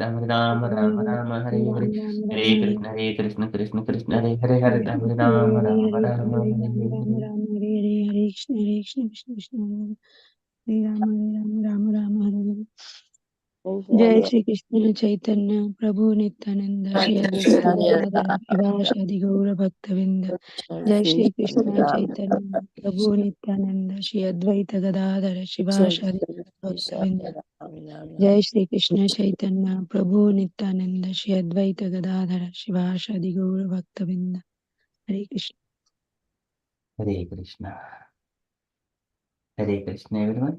Ram Ram Ram Ram Hare Hare Hare Krishna Krishna Krishna Hare Hare Hare Ram Ram Ram Ram Hare Hare. Hare Krishna Krishna Hare Ram Ram Hare Hare. जय श्री कृष्ण चैतन्य प्रभु नित्यानंद श्री अद्वैत गदाधर शिवासादि गौर भक्तविंद. जय श्री कृष्ण चैतन्य प्रभु नित्यानंद श्री अद्वैत गदाधर शिवासादि भक्तविंद. जय श्री कृष्ण चैतन्य प्रभु नित्यानंद श्री अद्वैत गदाधर शिवासादि गौर भक्तविंद. हरे Krishna. Hare Krishna. Hare Krishna, everyone.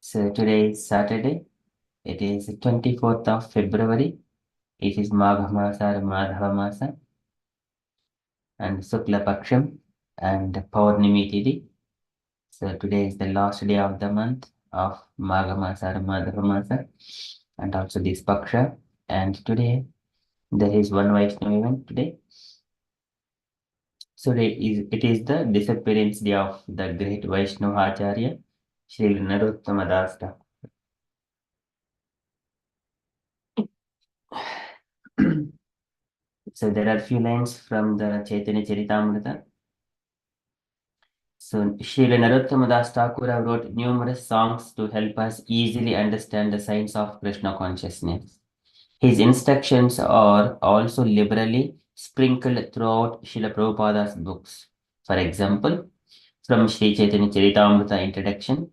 So today is Saturday. It is 24th of February. It is Magha Masa or Madhava Masa and Sukla Paksham and Paurnimi Tithi. So today is the last day of the month of Magha Masa or Madhava Masa and also this Paksha. And today there is one Vaishnava event today. So it is the disappearance day of the great Vaishnava Acharya, Sri Narottama Das Thakur. So there are few lines from the Chaitanya Charitamrita. So Srila Narottama Das Thakur wrote numerous songs to help us easily understand the science of Krishna consciousness. His instructions are also liberally sprinkled throughout Srila Prabhupada's books. For example, from Sri Chaitanya Charitamrita introduction,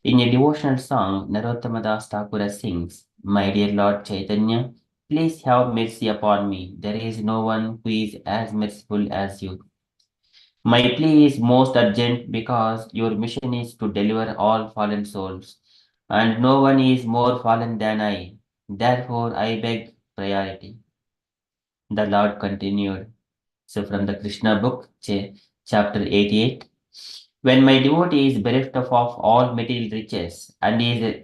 in a devotional song, Narottama Das Thakur sings, "My dear Lord Chaitanya, please have mercy upon me. There is no one who is as merciful as you. My plea is most urgent because your mission is to deliver all fallen souls, and no one is more fallen than I. Therefore, I beg priority." The Lord continued. So, from the Krishna book, chapter 88. When my devotee is bereft of all material riches and is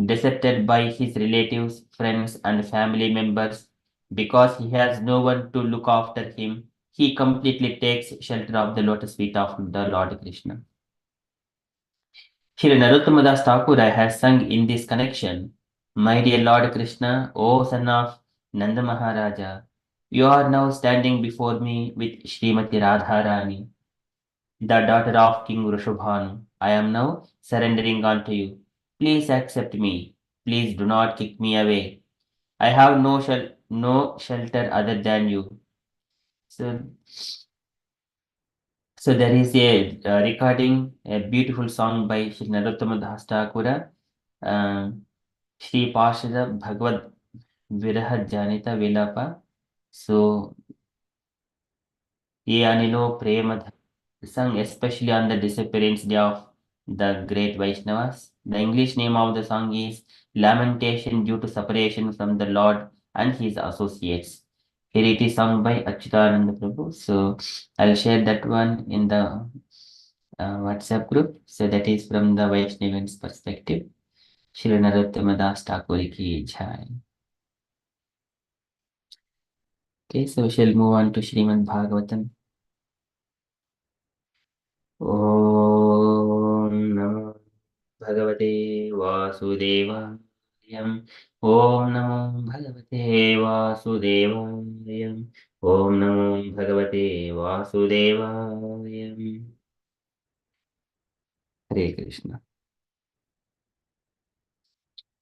deserted by his relatives, friends, and family members because he has no one to look after him, he completely takes shelter of the lotus feet of the Lord Krishna. Shri Narottama Das Thakur has sung in this connection, "My dear Lord Krishna, O son of Nanda Maharaja, you are now standing before me with Srimati Radharani, the daughter of King Rishabhanu. I am now surrendering unto you. Please accept me. Please do not kick me away. I have no shelter other than you." So, so there is a recording, a beautiful song by Sri Narottama Das Thakura, Sri Pashada Bhagavad Viraha Janita Vilapa. So, Ye Anilo Prema, sung especially on the disappearance day of the great Vaishnavas. The English name of the song is "Lamentation Due to Separation from the Lord and His Associates." Here it is sung by Achyutananda Prabhu. So I'll share that one in the WhatsApp group. So that is from the Vaishnavans perspective. Shri Narottama Das Thakur ki jai. Okay, so we shall move on to Srimad Bhagavatam. Om Namo Bhagavate Vasudevaya. Om Namo Bhagavate Vasudevaya. Om Namo Bhagavate Vasudevaya. Hare Krishna.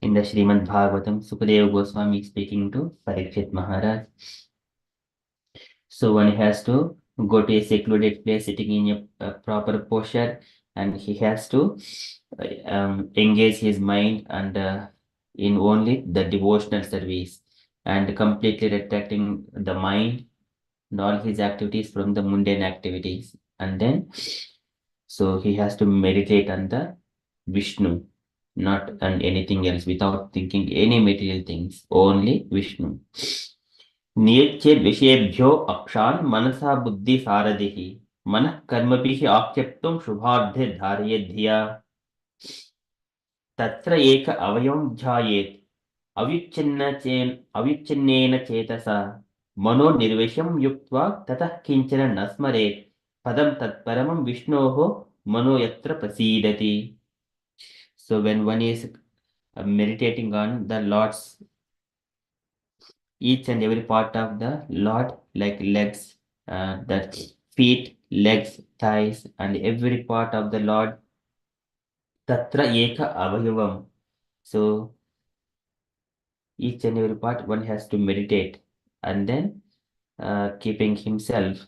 In the Srimad Bhagavatam, Sukadeva Goswami is speaking to Parikshit Maharaj. So one has to go to a secluded place, sitting in a proper posture, and he has to engage his mind and in only the devotional service and completely retracting the mind and all his activities from the mundane activities. And then, so he has to meditate on the Vishnu, not on anything else, without thinking any material things, only Vishnu. नियच्चेद विषयेभ्यो अक्षान् मनसा बुद्धि सारथिः मनः कर्मभिः आक्षेप्तुं शुभार्थे धारयेत् धिया तत्र एक अवयवं ध्यायेत् अव्युच्छिन्नेन चेतसा मनो निर्विषं युक्त्वा ततः किञ्चन न स्मरेत् पदं तत्परमं विष्णोः मनो यत्र प्रसीदति. So when one is meditating on the Lord's each and every part of the Lord, like legs, the feet, legs, thighs, and every part of the Lord. Tatra eka avayavam. So each and every part one has to meditate, and then keeping himself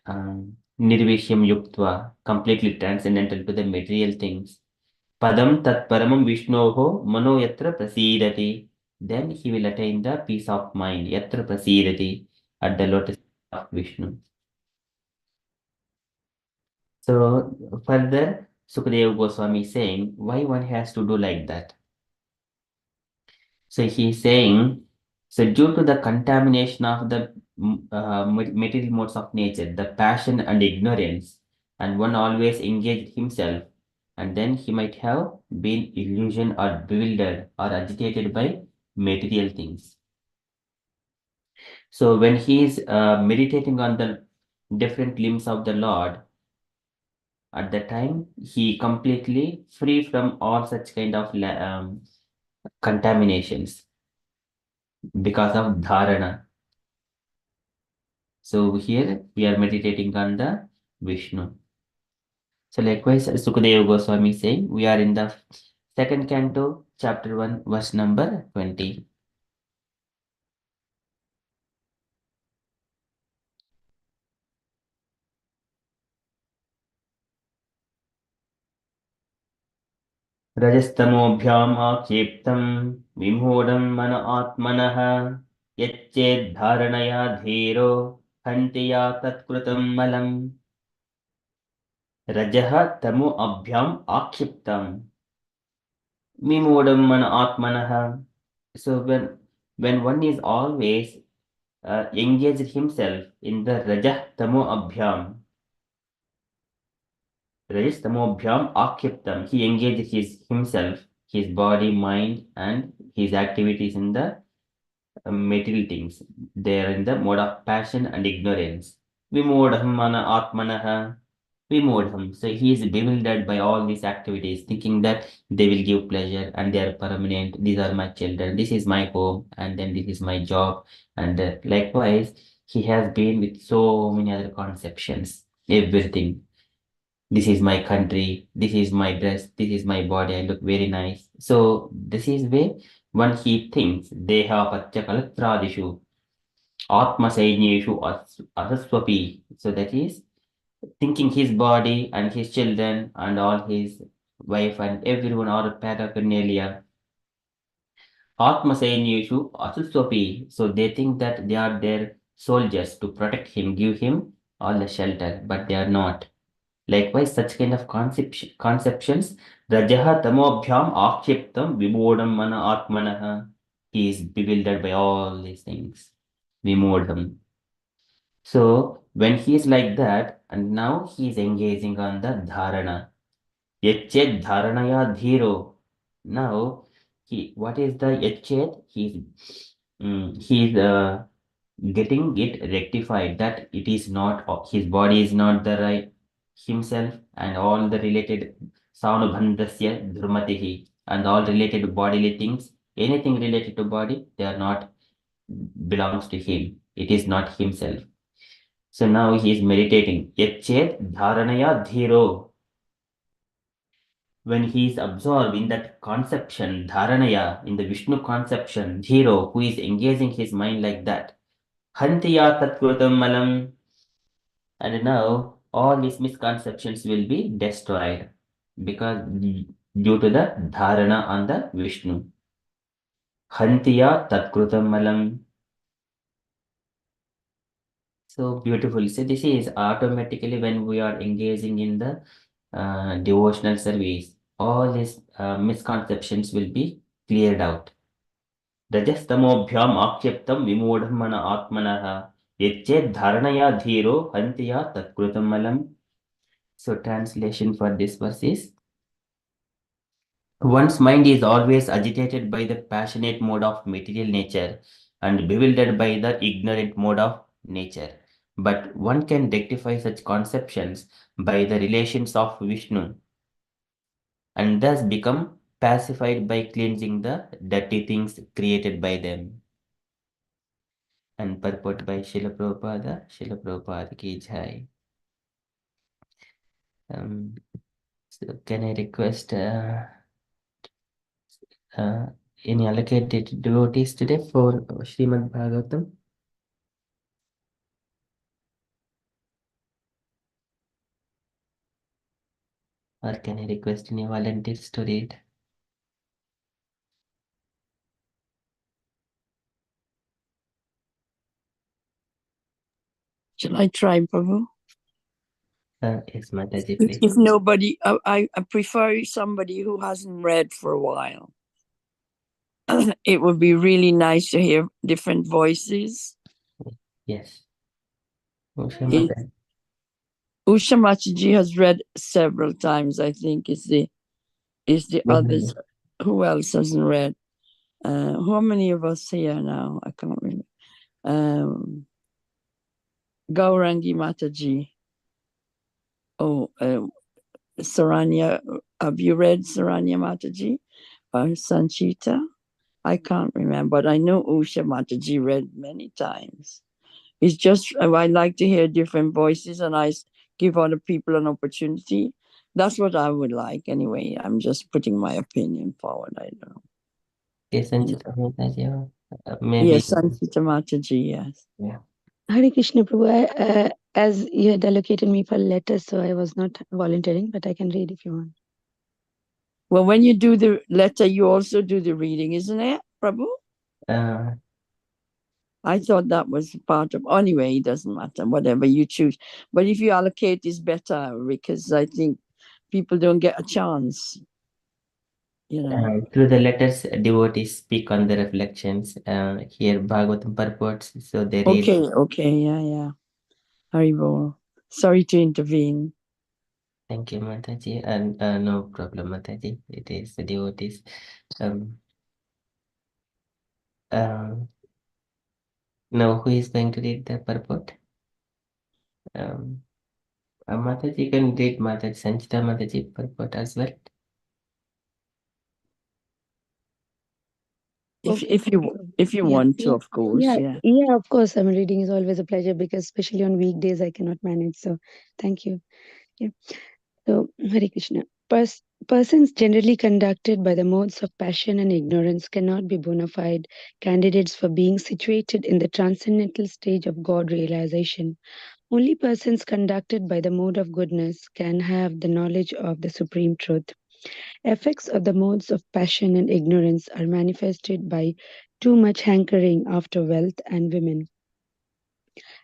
nirvishyam yuktva, completely transcendental to the material things. Padam tat paramam Vishnoho mano yatra prasidati. Then he will attain the peace of mind. Yatra prasidati, at the lotus of Vishnu. So further, Sukadeva Goswami is saying why one has to do like that. So he's saying, so due to the contamination of the material modes of nature, the passion and ignorance, and one always engaged himself, and then he might have been illusioned or bewildered or agitated by material things. So when he is meditating on the different limbs of the Lord, at the time he completely free from all such kind of contaminations because of dharana. So here we are meditating on the Vishnu. So likewise, Sukadeva Goswami is saying we are in the second canto, chapter 1, verse number 20. रजस्तमोभ्याम् आक्षेप्तम् विमूढम् मन आत्मनः यच्चेद्धारणया धीरो हन्ति या तत्कृतम् मलम् रजः तमो अभ्याम् आक्षिप्तम् विमूढम् मन आत्मनः. So when one is always engaged himself in the rajah tamo abhyam, rajas tamo abhyam akhyaptam, he engages himself, his body, mind, and his activities in the material things. They are in the mode of passion and ignorance. Vimodham mana atmanaha. Vimodham. So he is bewildered by all these activities, thinking that they will give pleasure and they are permanent. These are my children. This is my home, and then this is my job. And likewise, he has been with so many other conceptions. Everything. This is my country. This is my dress. This is my body. I look very nice. So this is way when he thinks deha patya kalpradishu atma sainyeshu asaswapi. So that is thinking his body and his children and all his wife and everyone are paraphernalia. Atma sainyeshu asaswapi. So they think that they are their soldiers to protect him, give him all the shelter, but they are not. Likewise, such kind of conceptions, Rajaha Tamobhyam Akshiptam Vimodam Mana Atmanaha. He is bewildered by all these things. Vimodam. So, when he is like that, and now he is engaging on the dharana. Yachet dharanaya dhiro. Now, what is the yachet? He is getting it rectified that it is not his body is not the right himself and all the related saunabhandasya dhrumatihi and all related bodily things, anything related to body, they are not belongs to him. It is not himself. So now he is meditating. Yachet dharanaya dhiro. When he is absorbed in that conception, dharanaya, in the Vishnu conception, dhiro, who is engaging his mind like that. Hantiya tatkrutam malam. And now all these misconceptions will be destroyed because due to the dharana on the Vishnu. Hantiya tatkrutam malam. So beautiful. So this is automatically when we are engaging in the devotional service, all these misconceptions will be cleared out. रजस्तमोभ्याम आक्षेप्तम विमूढ़ मन आत्मनः यच्चेत् धारणया धीरो हन्तिया तत्कृतं मलम्. So translation for this verse is, one's mind is always agitated by the passionate mode of material nature and bewildered by the ignorant mode of nature. But one can rectify such conceptions by the relations of Vishnu and thus become pacified by cleansing the dirty things created by them. and purport by Srila Prabhupada. Srila Prabhupada ki jai. So can I request any allocated devotees today for Srimad Bhagavatam? Or can I request any volunteers to read? Shall I try, Prabhu? Yes, Mataji, please. If nobody, I prefer somebody who hasn't read for a while. It would be really nice to hear different voices. Yes. Usha Mataji has read several times, I think, is the others. Who else hasn't read? How many of us here now? I can't remember. Gaurangi Mataji. Oh, Saranya, have you read Saranya Mataji or Sanchita? I can't remember, but I know Usha Mataji read many times. It's just, I like to hear different voices and I give other people an opportunity. That's what I would like anyway. I'm just putting my opinion forward. I don't know. Yes, Sanchita Mataji. Maybe. Yes, Sanchita Mataji, yes. Yeah. Hare Krishna Prabhu, as you had allocated me for letters, so I was not volunteering, but I can read if you want. Well, when you do the letter, you also do the reading, isn't it, Prabhu? I thought that was part of, anyway, it doesn't matter, whatever you choose. But if you allocate, it's better because I think people don't get a chance. You know. Through the letters, devotees speak on the reflections. Here, Bhagavatam purports. So they read. Okay, yeah. Haribol. Sorry to intervene. Thank you, Mataji. And no problem, Mataji. It is the devotees. Now, who is going to read the purport? Mataji can read Mataji, Sanchita Mataji purport as well. If you want to, of course, yeah. Yeah, of course. I mean, reading is always a pleasure because especially on weekdays I cannot manage. So thank you. Yeah. So Hare Krishna. Persons generally conducted by the modes of passion and ignorance cannot be bona fide candidates for being situated in the transcendental stage of God realization. Only persons conducted by the mode of goodness can have the knowledge of the supreme truth. Effects of the modes of passion and ignorance are manifested by too much hankering after wealth and women.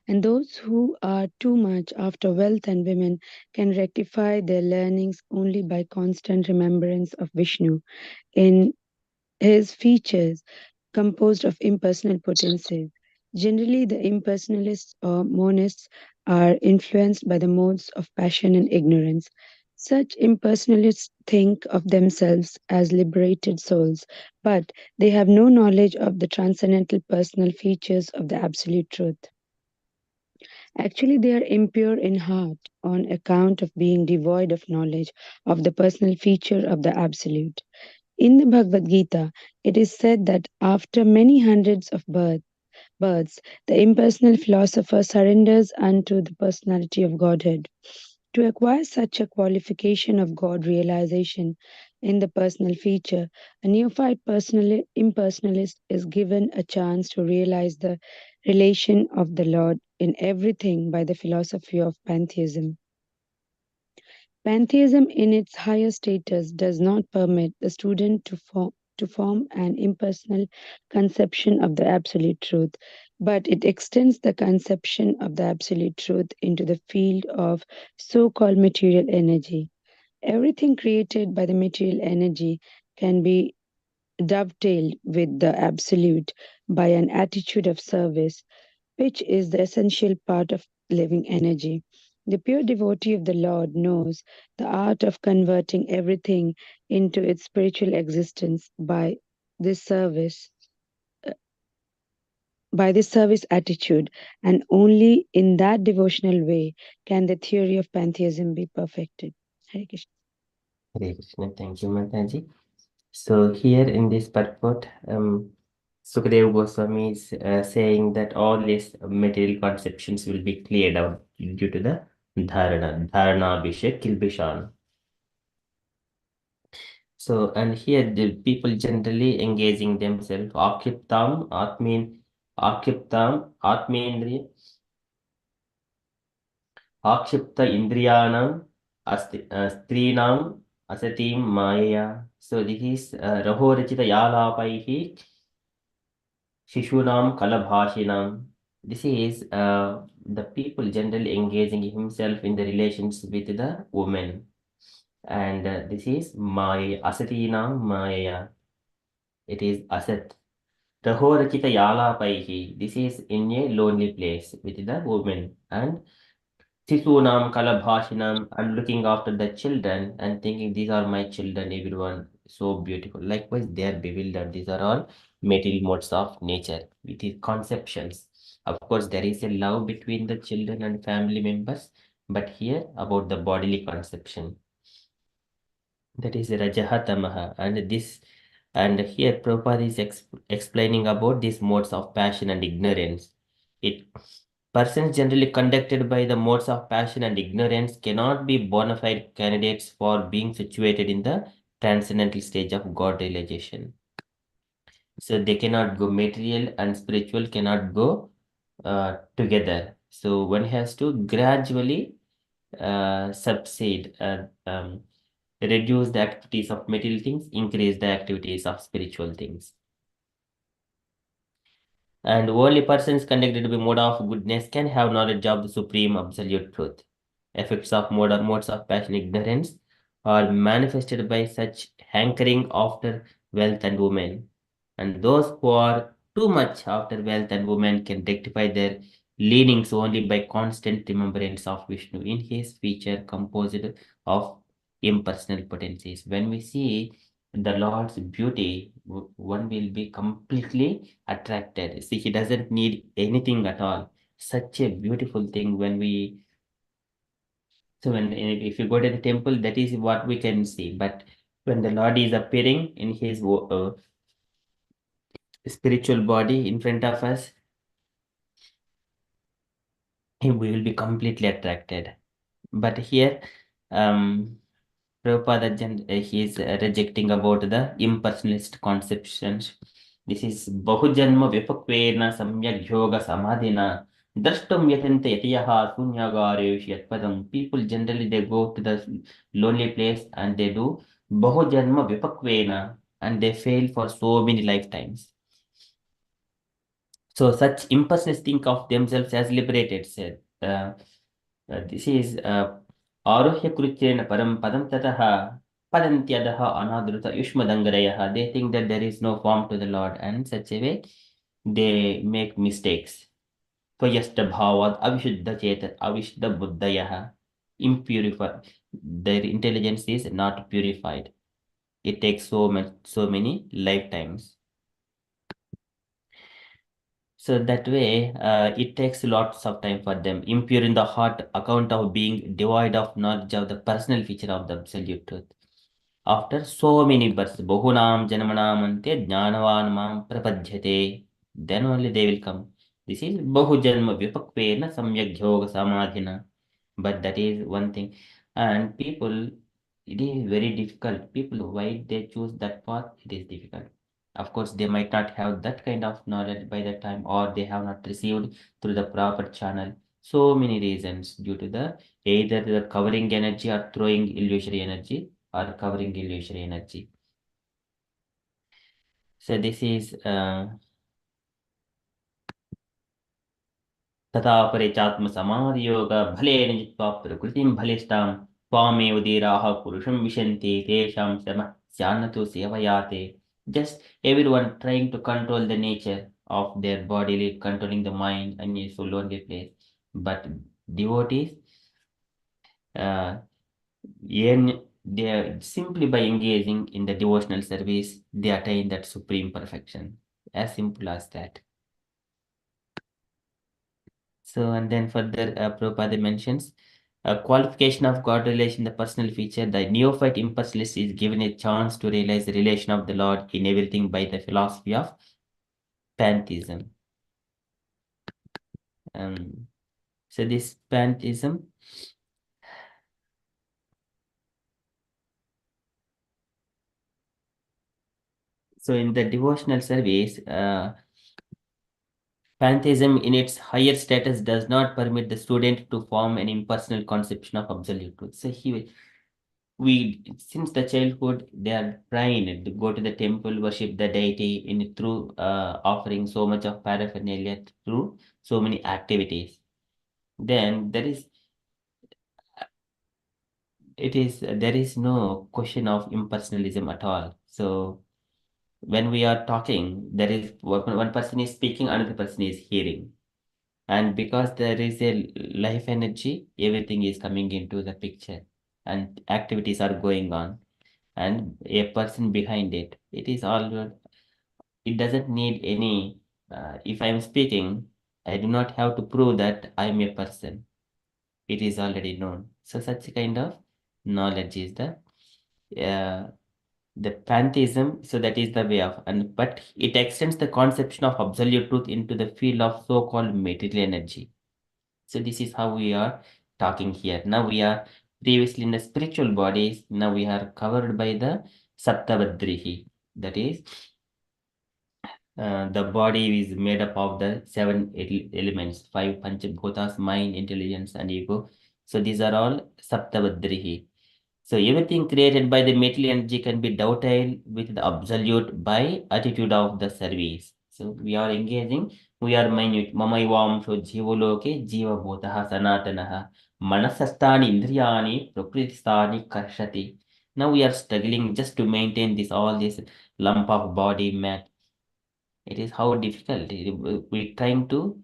And those who are too much after wealth and women can rectify their learnings only by constant remembrance of Vishnu in his features composed of impersonal potencies. Generally, the impersonalists or monists are influenced by the modes of passion and ignorance. Such impersonalists think of themselves as liberated souls, but they have no knowledge of the transcendental personal features of the Absolute Truth. Actually, they are impure in heart on account of being devoid of knowledge of the personal feature of the Absolute. In the Bhagavad Gita, it is said that after many hundreds of births, the impersonal philosopher surrenders unto the personality of Godhead. To acquire such a qualification of God realization in the personal feature, a neophyte impersonalist is given a chance to realize the relation of the Lord in everything by the philosophy of pantheism. Pantheism, in its higher status, does not permit the student to form an impersonal conception of the Absolute Truth, but it extends the conception of the Absolute Truth into the field of so called material energy. Everything created by the material energy can be dovetailed with the Absolute by an attitude of service, which is the essential part of living energy. The pure devotee of the Lord knows the art of converting everything into its spiritual existence this service by this service attitude, and only in that devotional way can the theory of pantheism be perfected. Hare Krishna. Hare Krishna. Thank you, Mataji. So here in this purport, Sukadeva Goswami is saying that all these material conceptions will be cleared out due to the dharana abhishek kilbishan. So, and here the people generally engaging themselves, akiptam, atmendriya, akshipta indriyanam, strinam, asatim maya. So, this is rahorachita yalapaihi, shishunam kalabhashinam. This is the people generally engaging himself in the relations with the woman. And this is maya, asatinam maya. It is asat. Rahorachita Yalapaihi. This is in a lonely place with the woman. And Sisunam Kalabhashinam. I'm looking after the children and thinking these are my children, everyone. So beautiful. Likewise, they are bewildered. These are all material modes of nature with the conceptions. Of course, there is a love between the children and family members, but here about the bodily conception. That is Rajaha Tamaha. And here Prabhupada is explaining about these modes of passion and ignorance. It persons generally conducted by the modes of passion and ignorance cannot be bona fide candidates for being situated in the transcendental stage of God realization. So they cannot go material and spiritual cannot go together. So one has to gradually subside, reduce the activities of material things, increase the activities of spiritual things. And only persons connected by mode of goodness can have knowledge of the supreme absolute truth. Effects of modes of passion ignorance are manifested by such hankering after wealth and women. And those who are too much after wealth and women can rectify their leanings only by constant remembrance of Vishnu in his feature composed of impersonal potencies. When we see the Lord's beauty, one will be completely attracted. See, he doesn't need anything at all. Such a beautiful thing when if you go to the temple, that is what we can see. But when the Lord is appearing in his spiritual body in front of us, we will be completely attracted. But here, Prabhupada he is rejecting about the impersonalist conceptions. This is Bahujanma Vipakvena Samyak Yoga Samadhina. Drashtam Yatanta Yatayaha Sunyagaresh Yatpadam. People generally they go to the lonely place and they do Bahujanma Vipakvena and they fail for so many lifetimes. So such impersonalists think of themselves as liberated, said. This is Arohya Krutyena Param Padam Tataha Padantyadaha Anadruta Yushmadangaraya. They think that there is no form to the Lord, and such a way they make mistakes. Tvayasta Bhavad Avishuddha Cheta Avishuddha Buddhayaha. Impurified. Their intelligence is not purified. It takes so many lifetimes. So that way, it takes lots of time for them. Impure in the heart, account of being devoid of knowledge of the personal feature of the absolute truth. After so many births, Bahunam Janamanam Ante Jnanavan Mam Prapadyate, then only they will come. This is Bahujanma Vipakvena Samyak Yoga Samadhina. But that is one thing. And people, it is very difficult. People, why they choose that path, it is difficult. Of course, they might not have that kind of knowledge by that time, or they have not received through the proper channel. So many reasons due to the either the covering energy or throwing illusory energy or covering illusory energy. So this is तथा परेचात्म समाधियोग भलेन जित्वा प्रकृतिं भलिष्ठां त्वामेव धीराः पुरुषं विशन्ति तेषां श्रमः स्यान्न सेवया ते. Just everyone trying to control the nature of their body, controlling the mind, and is so lonely place. But devotees, they are simply by engaging in the devotional service, they attain that supreme perfection. As simple as that. So, and then further, Prabhupada mentions a qualification of God relation, the personal feature. The neophyte impersonalist is given a chance to realize the relation of the Lord in everything by the philosophy of pantheism. So this pantheism, so in the devotional service, pantheism in its higher status does not permit the student to form an impersonal conception of absolute truth. So we since the childhood they are trained to go to the temple, worship the deity in through offering so much of paraphernalia through so many activities. Then there is no question of impersonalism at all. So when we are talking, there is one person is speaking, another person is hearing. And because there is a life energy, everything is coming into the picture and activities are going on. And a person behind it, it doesn't need any, if I'm speaking, I do not have to prove that I'm a person. It is already known. So such kind of knowledge is uh, the pantheism, so that is the way of, and but it extends the conception of absolute truth into the field of so-called material energy. So this is how we are talking here. Now we are previously in the spiritual bodies. Now we are covered by the Saptavadrihi. That is, the body is made up of the seven elements, five Panchabhutas, mind, intelligence, and ego. So these are all Saptavadrihi. So everything created by the material energy can be dovetailed with the absolute by attitude of the service. So we are engaging, we are minute. Mamaivam jivoloke jiva bhotaha sanatanaha manasastani indriyani prakristani karshati. Now we are struggling just to maintain all this lump of body mat. It is how difficult. We're trying to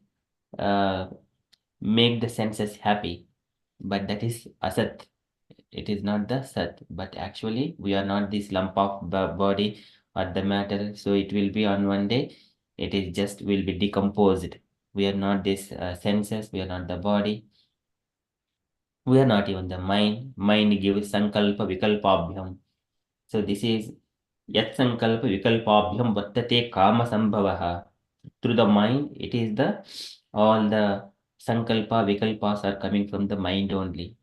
uh, make the senses happy, but that is asat. It is not the sat, but actually we are not this lump of body or the matter. So it will be on one day, it is just will be decomposed. We are not this senses, we are not the body, we are not even the mind. Mind gives sankalpa vikalpabhyam. So this is yat sankalpa vikalpabhyam vattate kama sambhavaha. Through the mind, it is all the sankalpa vikalpas are coming from the mind only.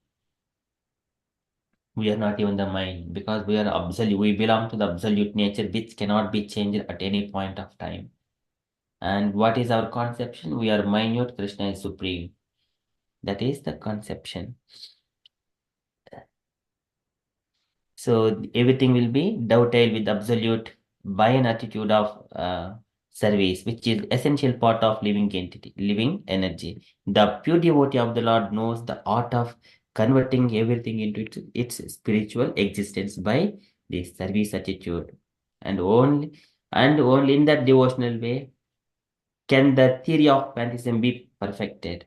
We are not even the mind because we are absolute. We belong to the absolute nature which cannot be changed at any point of time. And what is our conception? We are minute, Krishna is supreme. That is the conception. So everything will be dovetailed with absolute by an attitude of service, which is essential part of living entity, living energy. The pure devotee of the Lord knows the art of converting everything into its spiritual existence by this service attitude. And only in that devotional way can the theory of pantheism be perfected.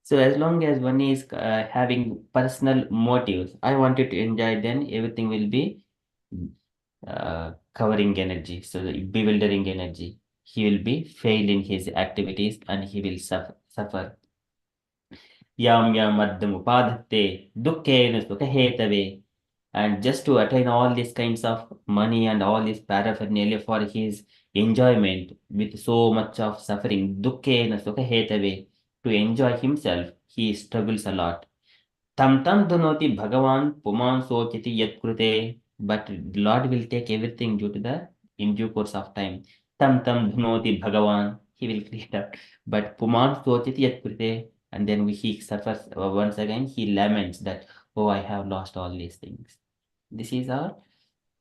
So as long as one is having personal motives, I wanted to enjoy, then everything will be covering energy, so the bewildering energy. He will be failed in his activities and he will suffer. Yam yam addam upadhatte dukkena sukhahetave. And just to attain all these kinds of money and all this paraphernalia for his enjoyment with so much of suffering, dukkena sukhahetave, to enjoy himself, he struggles a lot. Tam tam dhunoti Bhagavan puman sochiti yat krute. But Lord will take everything due to the in due course of time. Tam tam dhunoti Bhagavan. He will create out. But puman sochiti yat krute. And then he suffers once again. He laments that, oh, I have lost all these things. This is our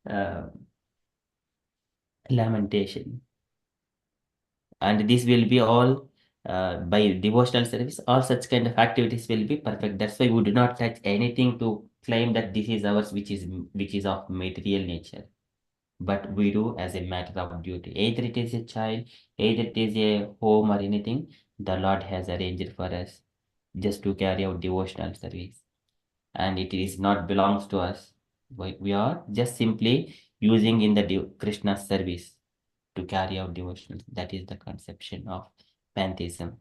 uh, lamentation. And this will be all by devotional service. All such kind of activities will be perfect. That's why we do not touch anything to claim that this is ours, which is of material nature. But we do as a matter of duty. Either it is a child, either it is a home or anything, the Lord has arranged for us just to carry out devotional service. And it is not belongs to us. We are just simply using in the Krishna's service to carry out devotions. That is the conception of pantheism.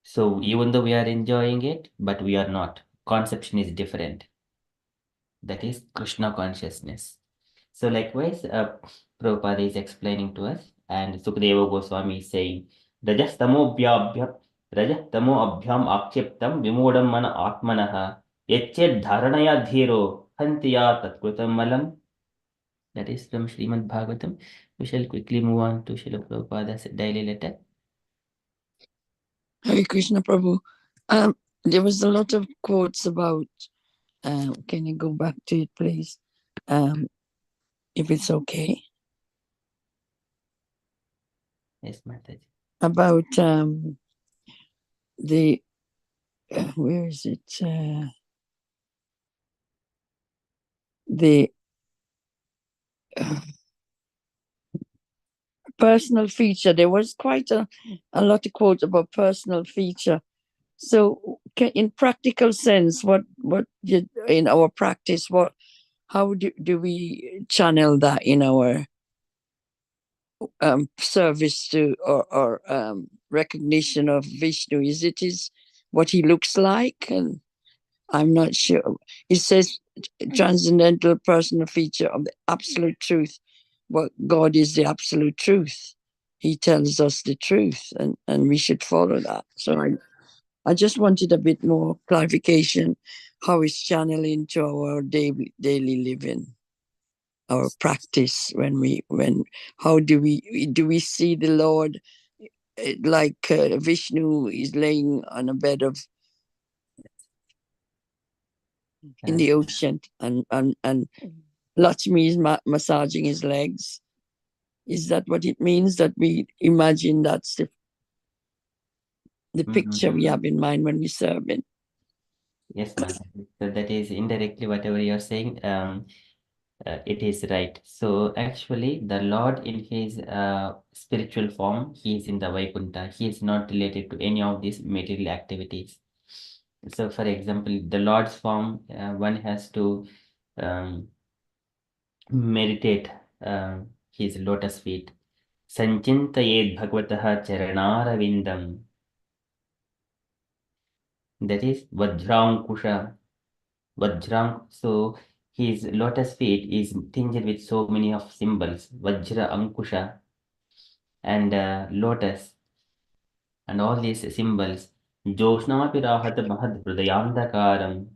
So even though we are enjoying it, but we are not. Conception is different. That is Krishna consciousness. So likewise, Prabhupada is explaining to us, and Sukadeva Goswami is saying, Rajastamo Vyabhyam Rajastamo Abhyam Akshiptam Vimodam Mana Atmanaha Yachet Dharanaya Dhiro Hantiya Tatkrutam Malam. That is from Srimad Bhagavatam. We shall quickly move on to Srila Prabhupada's daily letter. Hare Krishna Prabhu. There was a lot of quotes about, can you go back to it, please? If it's okay. Yes, Mataji. About the, where is it? The personal feature. There was quite a lot of quotes about personal feature. So in practical sense, what in our practice, how do we channel that in our service to or recognition of Vishnu? Is it what he looks like? And I'm not sure. It says transcendental personal feature of the absolute truth. But God is the absolute truth. He tells us the truth, and we should follow that. So I just wanted a bit more clarification how it's channeling to our daily living, our practice. How do we see the Lord like Vishnu is laying on a bed of in the ocean, and Lakshmi is massaging his legs. Is that what it means? That we imagine that's the picture we have in mind when we serve it? Yes, Mataji. So that is indirectly whatever you're saying. It is right. So actually, the Lord in his spiritual form, he is in the Vaikuntha. He is not related to any of these material activities. So, for example, the Lord's form, one has to meditate his lotus feet. Sanchintayed Bhagavataha Charanaravindam. That is Vajrankusha. Vajrang. So his lotus feet is tinged with so many of symbols. Vajra, Ankusha, and lotus, and all these symbols. Joshnamapi rahat mahad hridayandakaram.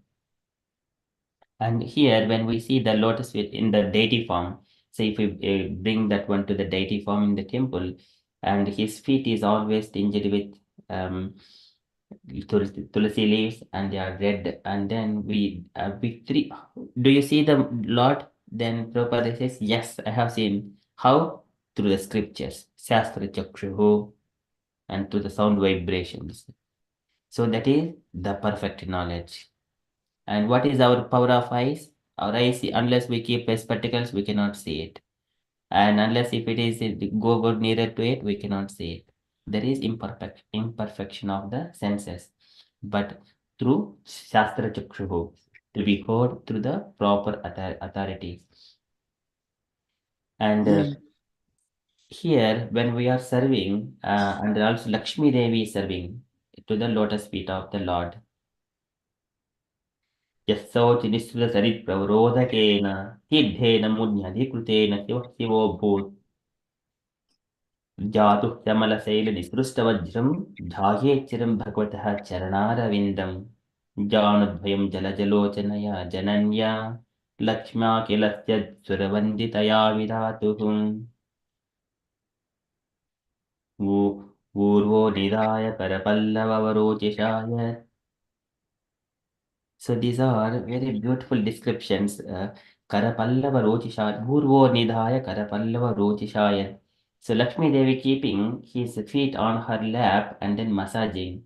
And here, when we see the lotus feet in the deity form, say if we bring that one to the deity form in the temple, and his feet is always tinged with tulsi leaves, and they are red. And then we three. Do you see the Lord? Then Prabhupada says, yes, I have seen. How? Through the scriptures, Shastra Chakshuhu, and through the sound vibrations. So that is the perfect knowledge. And what is our power of eyes? Our eyes, unless we keep spectacles, we cannot see it. And unless if it is go nearer to it, we cannot see it. There is imperfection of the senses. But through Shastra Chakshuhu, to be heard through the proper authorities. And here, when we are serving, and also Lakshmi Devi is serving to the lotus feet of the Lord. यस्सोच निःसृतचरित्रवरोधकेन सिद्धेन मुन्यधिकृतेन शिवोऽभूत् जातु श्यामलशैलनिसृष्टवज्रं ध्यायेच्चिरं भगवतः चरणारविन्दं जानुद्वयं जलजलोचनया जनन्या लक्ष्म्या किलस्य सुरवन्दितया विधातुः पूर्वो निधाय करपल्लवरोचिषाय. So these are very beautiful descriptions. Karapallava Rochishaya, Bhurvo Nidhaya Karapallava Rochishaya. So Lakshmi Devi keeping his feet on her lap and then massaging.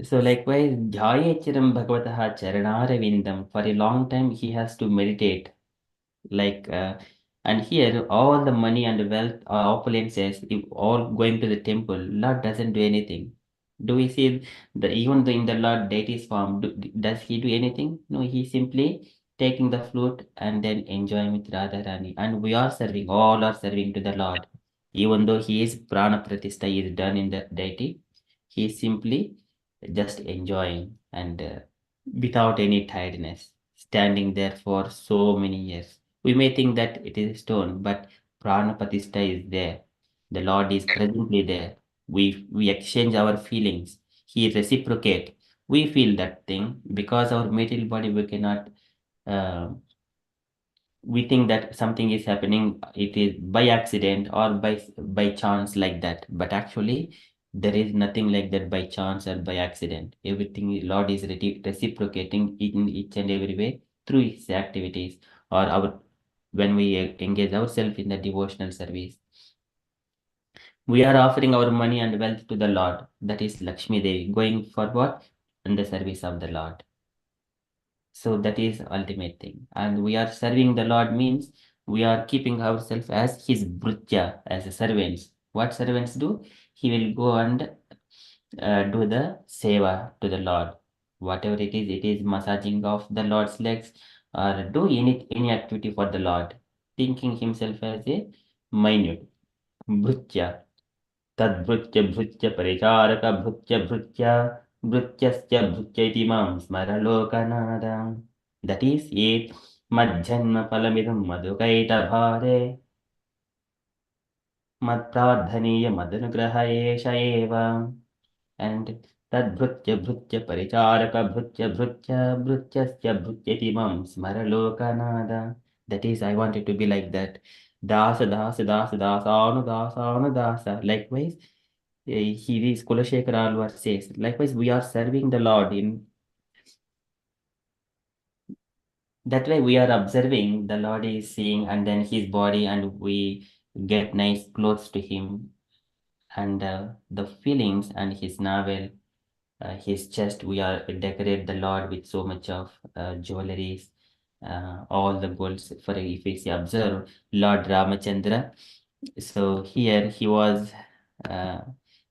So likewise, Jaya Chiram Bhagavataha Charanaravindam. For a long time he has to meditate. And here all the money and wealth or opulences, if all going to the temple, Lord doesn't do anything. Do we see even though in the Lord deity's form, does he do anything? No, he simply taking the flute and then enjoying with Radha Rani. And we are serving, all are serving to the Lord. Even though he is prana pratishta is done in the deity, he is simply just enjoying and without any tiredness. standing there for so many years. We may think that it is stone, but Prana Pratishtha is there. The Lord is presently there. We exchange our feelings. He reciprocate. We feel that thing because our material body we cannot. Uh, we think that something is happening. It is by accident or by chance like that. But actually, there is nothing like that by chance or by accident. Everything Lord is reciprocating in each and every way through His activities or our when we engage ourselves in the devotional service. We are offering our money and wealth to the Lord. That is Lakshmi Devi, going for what? In the service of the Lord. So that is ultimate thing. And we are serving the Lord means we are keeping ourselves as His Bhritya, as a servants. What servants do? He will go and do the seva to the Lord. Whatever it is massaging of the Lord's legs or do any activity for the Lord, thinking himself as a minute Bhritya. तद्भृत्य भृत्य Paricharak भृत्य भृत्य भृत्यस्य भृत्य इति मां स्मरलोकनाद. That is it. मज्जन्म फलमिदं मधुकैटभारे मत्प्रार्थनीय मदनुग्रह एष एव. And तद्भृत्य भृत्य Paricharak भृत्य भृत्य भृत्यस्य भृत्यति मां स्मरलोकनाद. That is, I wanted to be like that. Dasa dasa dasa dasa dasa. Likewise, he is Kulashekara Alvar says, likewise, we are serving the Lord in that way. We are observing the Lord is seeing, and then His body, and we get nice clothes to Him, and the feelings and His navel, His chest. We are decorate the Lord with so much of jewelries, all the golds. For if we see observe Lord Ramachandra, so here he was uh,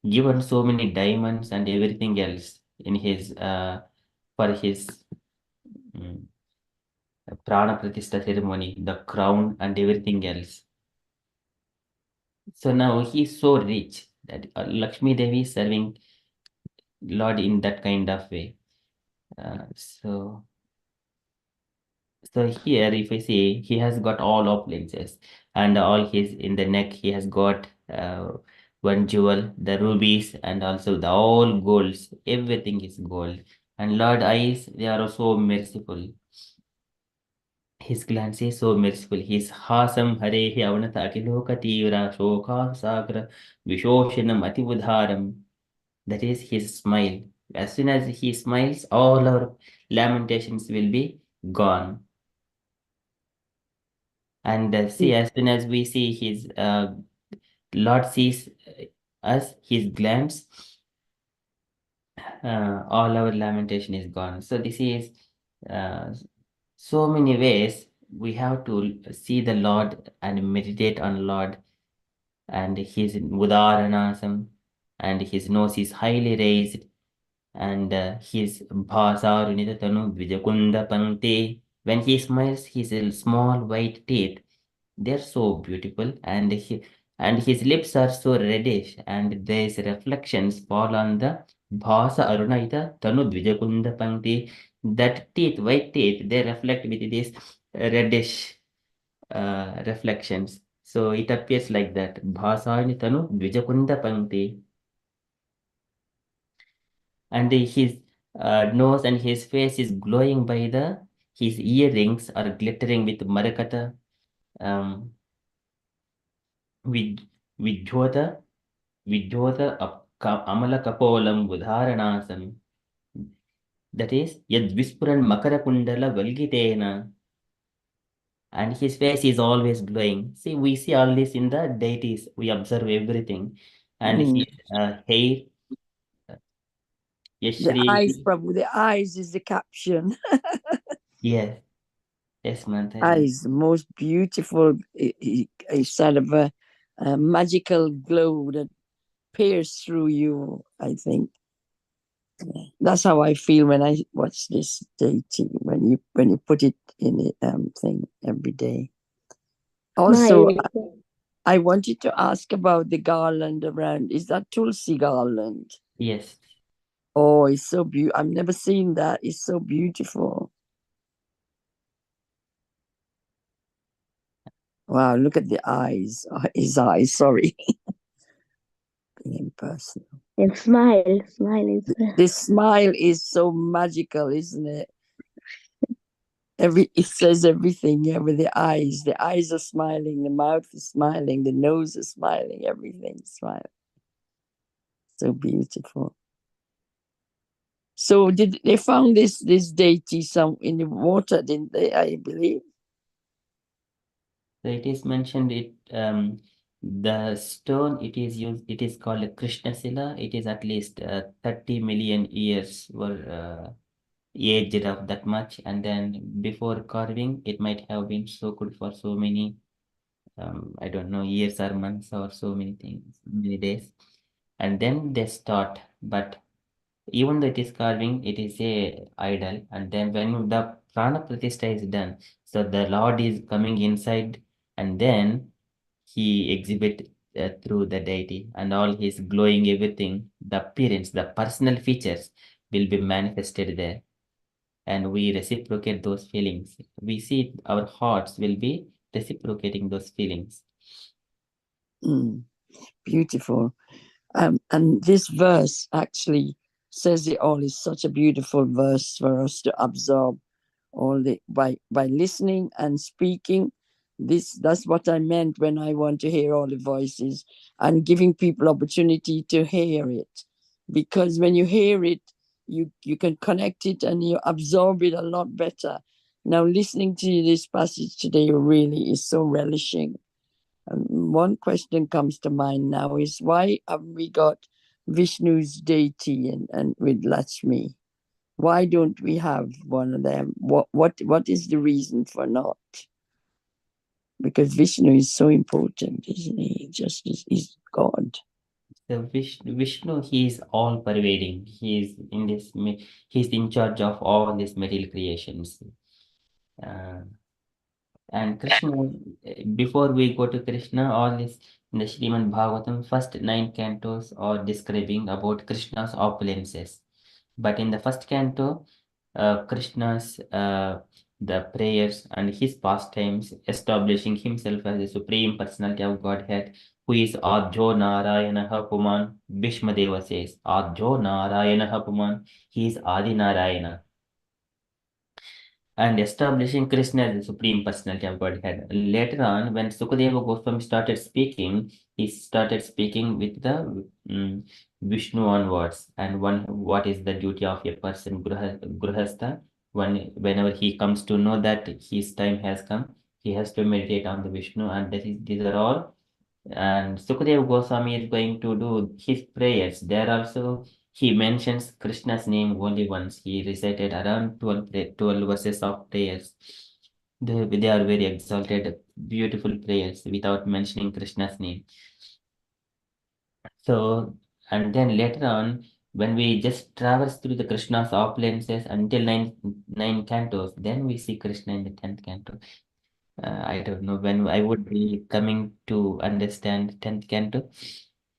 given so many diamonds and everything else in his for his mm, prana pratishtha ceremony, the crown and everything else. So now he is so rich that Lakshmi Devi is serving Lord in that kind of way. So here, if I see, he has got all opulences, and all his in the neck he has got one jewel, the rubies, and also the all golds. Everything is gold. And Lord eyes, they are so merciful. His glance is so merciful. His hasam harehi avanata akiloka tira shokha sagra vishoshanam atibudharam. That is his smile. As soon as he smiles, all our lamentations will be gone. And see, as soon as we see his Lord sees us, his glance, all our lamentation is gone. So this is uh, so many ways we have to see the Lord and meditate on Lord, and his udaranasam, and his nose is highly raised, and his bhasarunita tanu dvijakunda pankti. When he smiles, his small white teeth, they're so beautiful, and his lips are so reddish, and these reflections fall on the bhasa arunaita tanu dvijakunda pankti. That teeth, white teeth, they reflect with these reddish reflections. So it appears like that. Bhasani tanu dvijakunda pankti. And his nose and his face is glowing by the his earrings are glittering with marakata. Um, with Vidhota Vidhota Amala Kapolam Budharanasam. That is Yad Vispuran Makara Kundala Valgitena. And his face is always glowing. See, we see all this in the deities. We observe everything. And his hair, The eyes, Yashri. Prabhu, the eyes is the caption. Yes, yes, Mataji. Eyes, most beautiful, a sort of a magical glow that pierces through you, I think. That's how I feel when I watch this deity, when you put it in the thing every day. Also, I wanted to ask about the garland around. Is that Tulsi garland? Yes. Oh, it's so beautiful. I've never seen that. It's so beautiful. Wow, look at the eyes. His eyes, sorry. Being impersonal. And smile is This smile is so magical, isn't it? It says everything, yeah, with the eyes. The eyes are smiling, the mouth is smiling, the nose is smiling, everything is smiling. So beautiful. So did they found this deity some in the water, didn't they? I believe. So it is mentioned the stone it is used, it is called a Krishna Sila. It is at least 30 million years were aged of that much, and then before carving, it might have been soaked for so many I don't know, years or months or so many things, many days, and then they start. But even though it is carving, it is a idol, and then when the prana pratishtha is done, so the Lord is coming inside, and then he exhibit through the deity and all his glowing everything, the appearance, the personal features will be manifested there, and we reciprocate those feelings. We see our hearts will be reciprocating those feelings. Beautiful. And this verse actually says it all. Is such a beautiful verse for us to absorb all the by listening and speaking. That's what I meant when I want to hear all the voices and giving people opportunity to hear it, because when you hear it, you can connect it and you absorb it a lot better. Now listening to this passage today really is so relishing. One question comes to mind now is, why have we got Vishnu's deity and with Lakshmi? Why don't we have one of them? What is the reason for not? Because Vishnu is so important, isn't he? Just is God. So Vishnu, he is all pervading. He is in this. He's in charge of all these material creations. And Krishna, before we go to Krishna, all this in the Srimad Bhagavatam, first 9 cantos are describing about Krishna's opulences. But in the first canto, Krishna's the prayers and his pastimes, establishing himself as the supreme personality of Godhead, who is Adjo Narayana Puman. Bhishmadeva says, Adjo Narayana Puman. He is Adi Narayana, and establishing Krishna as the supreme personality of Godhead. Later on, when Sukadeva Goswami started speaking, he started speaking with the Vishnu onwards, and what is the duty of a person, Grihastha, whenever he comes to know that his time has come, he has to meditate on the Vishnu, and these are all. And Sukadeva Goswami is going to do his prayers. There also he mentions Krishna's name only once. He recited around 12 verses of prayers. They are very exalted, beautiful prayers without mentioning Krishna's name. So, and then later on, when we just traverse through the Krishna's opulences until nine cantos, then we see Krishna in the 10th canto. I don't know when I would be coming to understand 10th canto,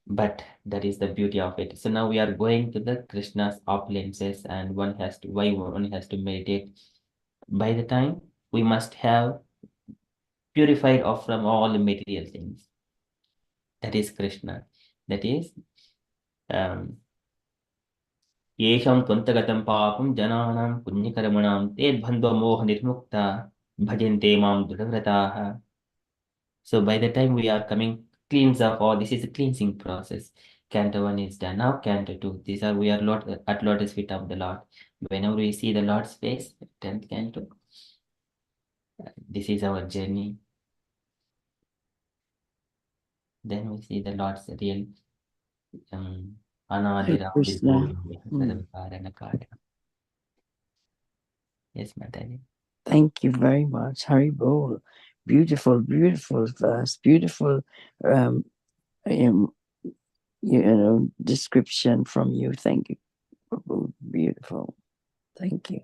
but that is the beauty of it. So now we are going to the Krishna's opulences, and why one has to meditate. By the time we must have purified off from all the material things. That is Krishna. That is येषां त्वन्तगतं पापं जनानां पुण्यकर्मणां ते द्वन्द्वमोहनिर्मुक्ता bhajante mam dృఢవ్రతాः. So by the time we are coming cleans up all, this is a cleansing process. Canto 1 is done. Now Canto 2. These are we are at lotus feet of the Lord. Whenever we see the Lord's face, 10th canto, this is our journey. Then we see the Lord's real Anadira Krishna. Yes, Mataji. Thank you very much. Hari Bol. Beautiful, beautiful verse. Beautiful description from you. Thank you. Beautiful. Thank you.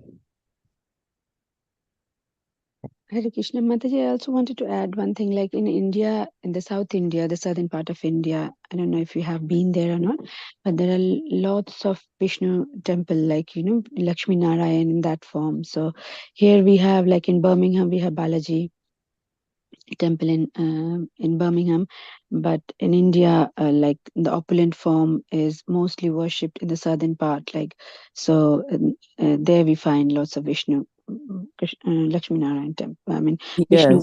Hare Krishna. Mataji, I also wanted to add one thing, like in India, in the South India, the southern part of India, I don't know if you have been there or not, but there are lots of Vishnu temple, like, Lakshmi Narayan in that form. So here we have, like in Birmingham, we have Balaji. temple in Birmingham, but in India, like the opulent form is mostly worshipped in the southern part. Like so, there we find lots of Vishnu, Lakshmi Narayan temple. I mean, Vishnu.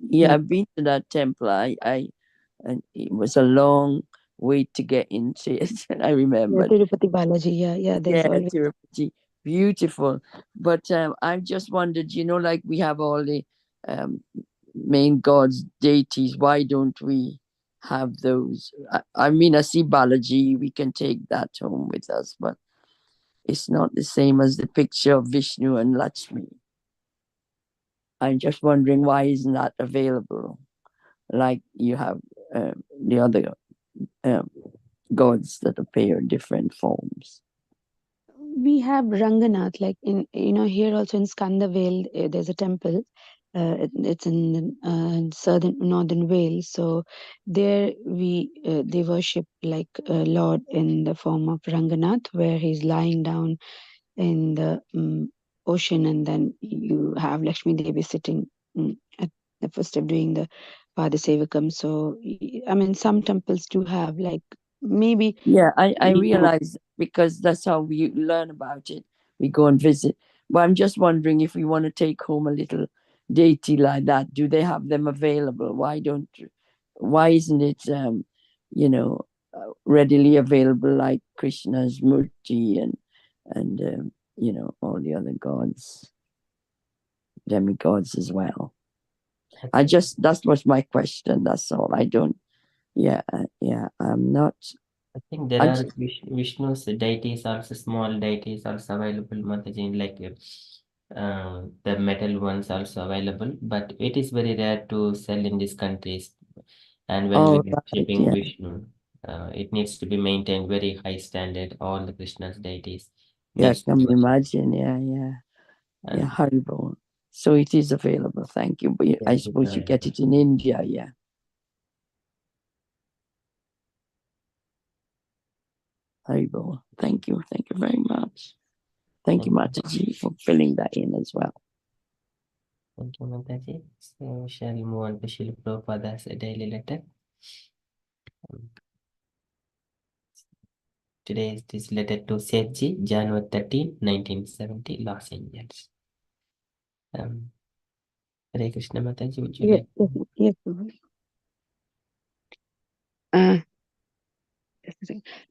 Yes, I've been to that temple. And it was a long wait to get into it. I remember. Tirupati Balaji. Yeah. There's Yeah, always. Tirupati, beautiful. But I've just wondered, like we have all the main gods, deities. Why don't we have those? I mean, I see Balaji. We can take that home with us, but it's not the same as the picture of Vishnu and Lakshmi. I'm just wondering why isn't that available? Like you have the other gods that appear in different forms. We have Ranganath, like in here also in Skandavale, there's a temple. It's in northern Wales. So there they worship like Lord in the form of Ranganath, where he's lying down in the ocean, and then you have Lakshmi Devi sitting at the first step doing the Padasevakam. So I mean, some temples do have like maybe. Yeah, I realize because that's how we learn about it. We go and visit. But I'm just wondering if we want to take home a little deity like that, do they have them available? Why isn't it, readily available like Krishna's Murti and all the other gods, demigods as well? That was my question. That's all. I'm not. I think there are Vishnu's deities also, small deities also available, Mataji, like the metal ones also available, but it is very rare to sell in these countries. And when we are shipping Vishnu, it needs to be maintained very high standard. All the Krishna's deities. Yeah, needs to can be you worshipped. imagine? Yeah, Haribo. So it is available. Thank you. But I suppose you get it in India, yeah. Haribo. Thank you. Thank you very much. Thank you, Mataji, for filling that in as well. Thank you, Mataji. So shall we move on to Srila Prabhupada's daily letter? Today is this letter to Sethji, January 13, 1970, Los Angeles. Hare Krishna, Mataji, would you like to? Yes.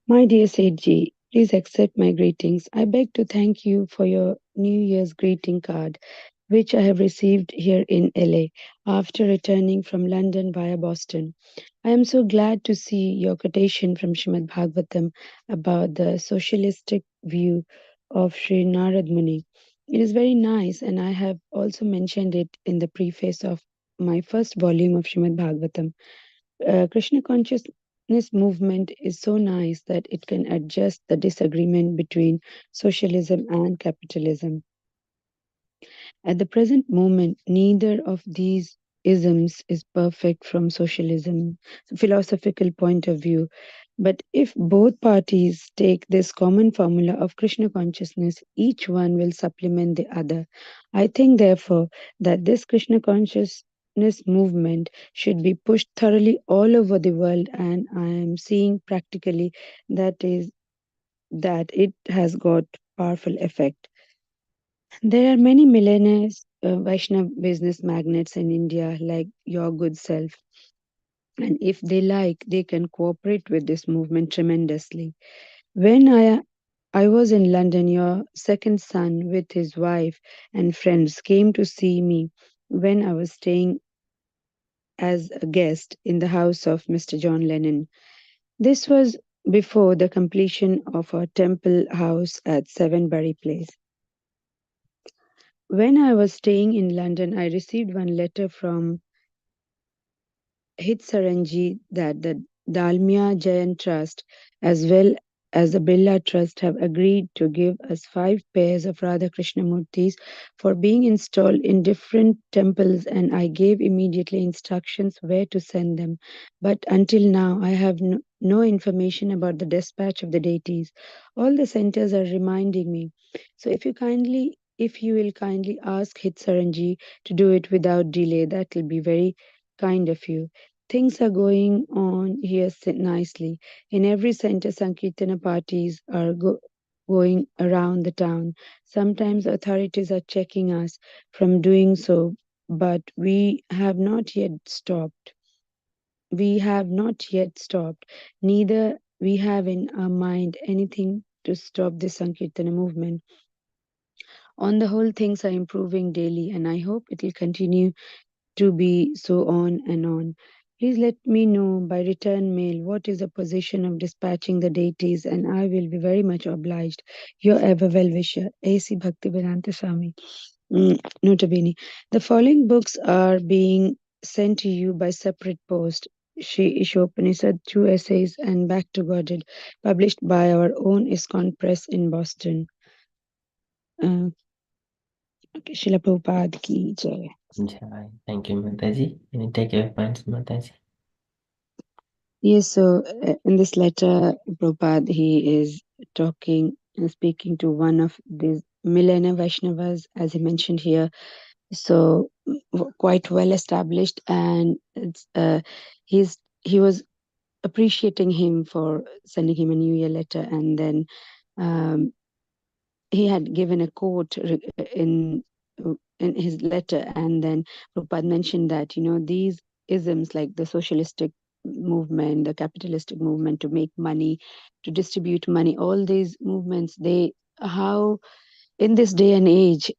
My dear Sethji, please accept my greetings. I beg to thank you for your New Year's greeting card, which I have received here in LA after returning from London via Boston. I am so glad to see your quotation from Srimad Bhagavatam about the socialistic view of Sri Narad Muni. It is very nice, and I have also mentioned it in the preface of my first volume of Srimad Bhagavatam. Krishna consciousness movement is so nice that it can adjust the disagreement between socialism and capitalism. At the present moment, neither of these isms is perfect from socialism philosophical point of view. But if both parties take this common formula of Krishna consciousness, each one will supplement the other. I think, therefore, that this Krishna consciousness movement should be pushed thoroughly all over the world, and I am seeing practically that it has got powerful effect. There are many millionaires, Vaishnav business magnates in India, like your good self. And if they like, they can cooperate with this movement tremendously. When I was in London, your second son with his wife and friends came to see me when I was staying as a guest in the house of Mr. John Lennon. This was before the completion of our temple house at Seven Bury Place. When I was staying in London, I received one letter from Hitsaranji that the Dalmia Jayan Trust as well as the Birla Trust have agreed to give us 5 pairs of Radha Krishna Murtis for being installed in different temples, and I gave immediately instructions where to send them. But until now, I have no information about the dispatch of the deities. All the centers are reminding me. So if you will kindly ask Hitsaranji to do it without delay, that will be very kind of you. Things are going on here nicely. In every center, Sankirtana parties are going around the town. Sometimes authorities are checking us from doing so, but we have not yet stopped. Neither we have in our mind anything to stop this Sankirtana movement. On the whole, things are improving daily, and I hope it will continue to be so on and on. Please let me know by return mail what is the position of dispatching the deities, and I will be very much obliged. Your ever well-wisher, A.C. Bhaktivedanta Swami. Notabene, the following books are being sent to you by separate post. Shri Ishopanishad, 2 essays, and Back to Godhead, published by our own ISKCON Press in Boston. Okay, Srila Prabhupada ki jai. Jai. Thank you, Mataji. Can you take your points, Mataji? Yes, so in this letter, Prabhupada, he is speaking to one of these millennia Vaishnavas, as he mentioned here. So quite well established, and it's, he was appreciating him for sending him a New Year letter, and then um, he had given a quote in his letter, and then Prabhupada mentioned that these isms like the socialistic movement, the capitalistic movement to make money, to distribute money, all these movements, how in this day and age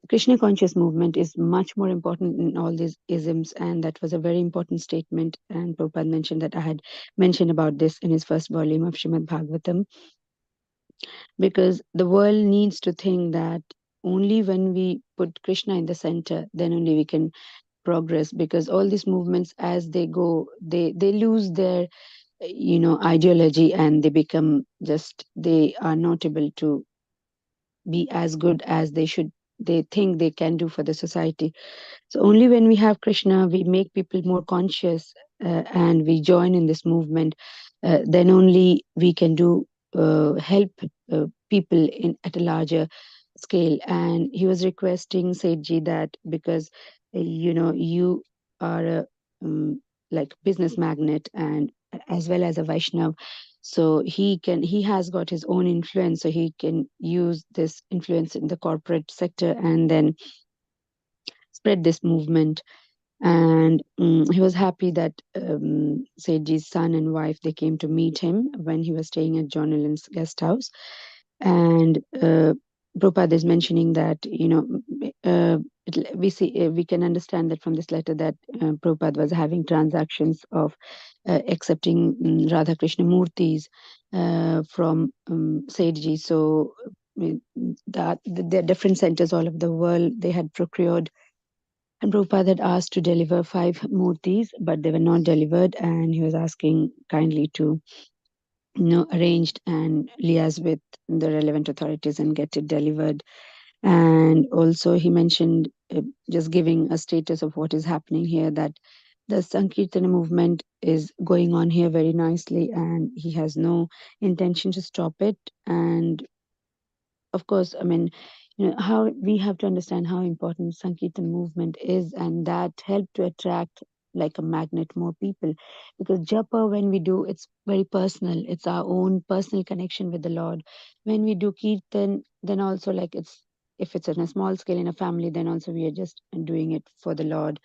Krishna conscious movement is much more important in all these isms, and that was a very important statement. And Prabhupada mentioned that I had mentioned about this in his first volume of Srimad Bhagavatam, because the world needs to think that only when we put Krishna in the center, then only we can progress, because all these movements, as they go, they lose their ideology, and they are not able to be as good as they think they can do for the society. So only when we have Krishna, we make people more conscious, and we join in this movement, then only we can help people at a larger scale. And he was requesting Sethji that, because you are a like business magnate and as well as a Vaishnav, so he has got his own influence, so he can use this influence in the corporate sector and then spread this movement. And he was happy that Sethji's son and wife, they came to meet him when he was staying at John Allen's guest house. And Prabhupada is mentioning that we can understand that from this letter that Prabhupada was having transactions of accepting Radha Krishna Murtis from Sethji. So that the different centers all over the world, they had procured, and Prabhupada had asked to deliver 5 murtis, but they were not delivered, and he was asking kindly to arranged and liaise with the relevant authorities and get it delivered. And also he mentioned, just giving a status of what is happening here, that the Sankirtana movement is going on here very nicely, and he has no intention to stop it. And of course, I mean, how we have to understand how important Sankirtan movement is, and that helped to attract like a magnet more people, because japa, when we do, it's very personal, it's our own personal connection with the Lord. When we do kirtan, then also like if it's on a small scale in a family, then also we are just doing it for the Lord,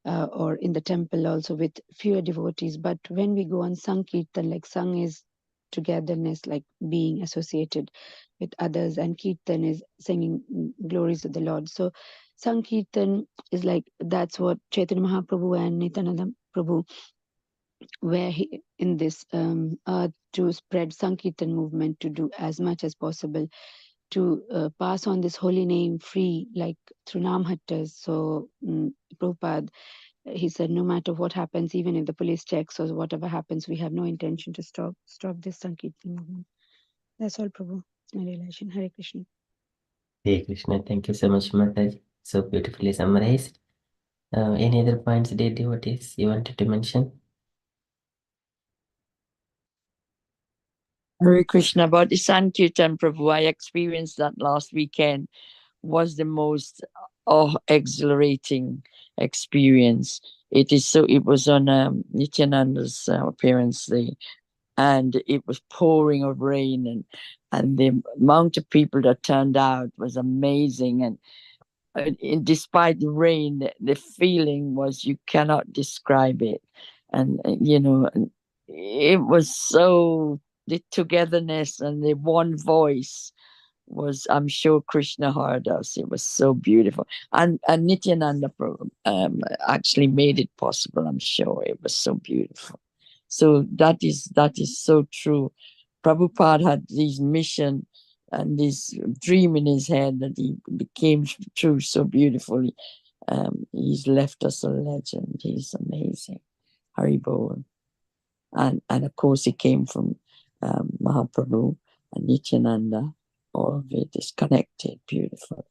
or in the temple also with fewer devotees. But when we go on Sankirtan, like Sang is togetherness, like being associated with others, and Kirtan is singing glories of the Lord. So Sankirtan is like, that's what Chaitanya Mahaprabhu and Nityananda Prabhu were in this earth to spread Sankirtan movement, to do as much as possible to pass on this holy name free, like through Namhattas. So Prabhupada, he said, no matter what happens, even if the police checks or whatever happens, we have no intention to stop this Sankirtan movement. That's all, Prabhu. My realization. Hare Krishna. Hare Krishna. Thank you so much, Mataji. So beautifully summarized. Any other points, dear devotees, you wanted to mention? Hare Krishna. About the Sankirtan, Prabhu, I experienced that last weekend. Was the most exhilarating experience. It was on Nityananda's parents' day, and it was pouring of rain, and the amount of people that turned out was amazing. And despite the rain, the feeling was, you cannot describe it. And it was so, the togetherness and the one voice was, I'm sure Krishna heard us. It was so beautiful. And Nityananda actually made it possible. I'm sure it was so beautiful. So that is so true. Prabhupada had this mission and this dream in his head that he became true so beautifully. He's left us a legend. He's amazing. Haribol. And of course, he came from Mahaprabhu and Nityananda. All of it is connected. Beautiful.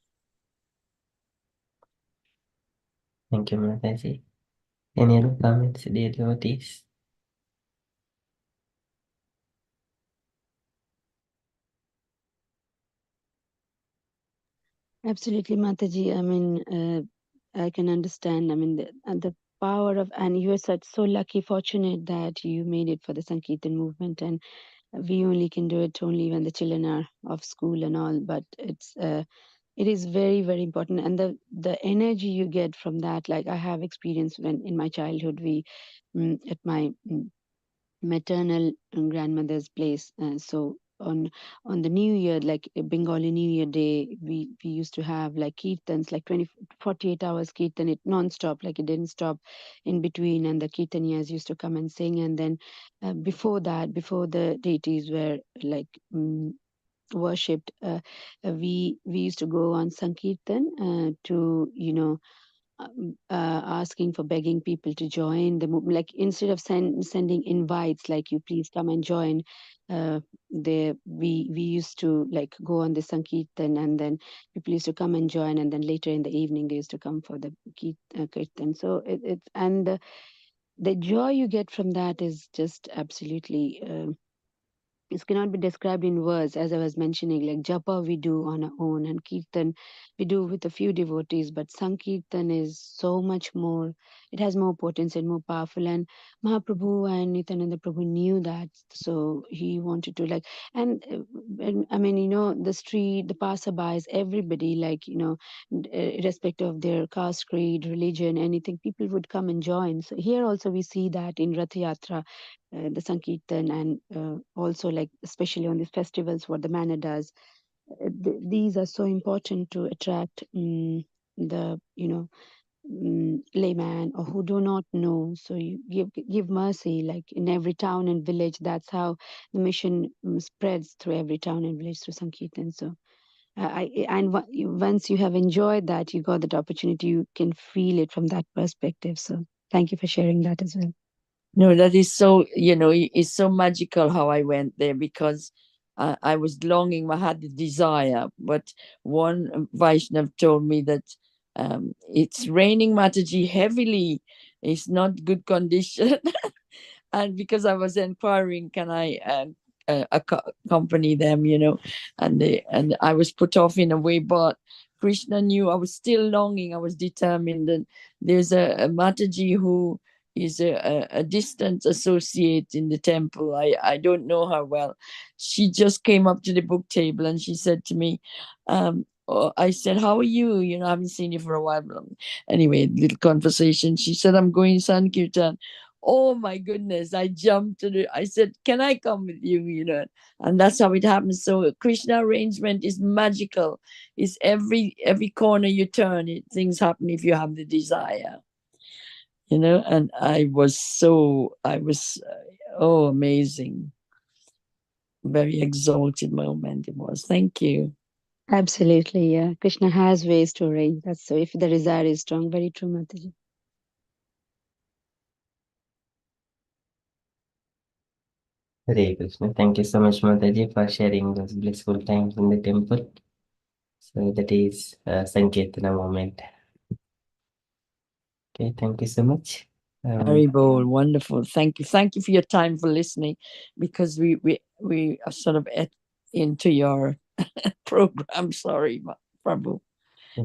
Thank you, Mataji. Any other comments, dear devotees? Absolutely, Mataji. I mean, I can understand. I mean, the power of, and you are so lucky, fortunate that you made it for the Sankirtan movement, and we only can do it only when the children are off school and all. But it is very, very important, and the energy you get from that, like I have experienced when in my childhood, we at my maternal grandmother's place. So on the New Year, like a Bengali New Year day, we used to have like kirtans, like 48 hours kirtan, it non-stop, like it didn't stop in between, and the kirtaniyas used to come and sing. And then before the deities were like worshipped, we used to go on Sankirtan to asking for, begging people to join the movement. Like instead of sending invites, like you please come and join, we used to like go on the Sankirtan, and then people used to come and join, and then later in the evening they used to come for the Kirtan. So it's and the joy you get from that is just absolutely. It cannot be described in words, as I was mentioning. Like japa we do on our own, and kirtan we do with a few devotees, but sankirtan is so much more. It has more potency and more powerful. And Mahaprabhu and Nityananda Prabhu knew that, so he wanted to like, and I mean, the street, the passerbys, everybody, like irrespective of their caste, creed, religion, anything, people would come and join. So here also we see that in Rath Yatra, the Sankirtan, and also like especially on these festivals, what the manor does. These are so important to attract the layman or who do not know. So you give mercy, like in every town and village. That's how the mission spreads through every town and village through Sankirtan. So once you have enjoyed that, you got that opportunity, you can feel it from that perspective. So thank you for sharing that as well. No, that is so, it's so magical how I went there, because I was longing, I had the desire, but one Vaishnav told me that it's raining, Mataji, heavily. It's not good condition. And because I was inquiring, can I accompany them, and I was put off in a way, but Krishna knew I was still longing. I was determined. And there's a Mataji who is a distant associate in the temple. I don't know her well. She just came up to the book table and she said to me, I said, how are you? I haven't seen you for a while. Anyway, little conversation. She said, I'm going Sankirtan. Oh my goodness, I jumped I said, can I come with you? And that's how it happens. So Krishna arrangement is magical. It's every corner you turn, things happen if you have the desire. And I was amazing. Very exalted moment it was. Thank you. Absolutely, yeah. Krishna has ways to arrange that. So if the desire is strong, very true, Mataji. Hare Krishna. Thank you so much, Mataji, for sharing those blissful times in the temple. So that is Sankirtana moment. Okay, thank you so much. Haribol, wonderful. Thank you. Thank you for your time, for listening, because we are sort of into your program. Sorry, Prabhu.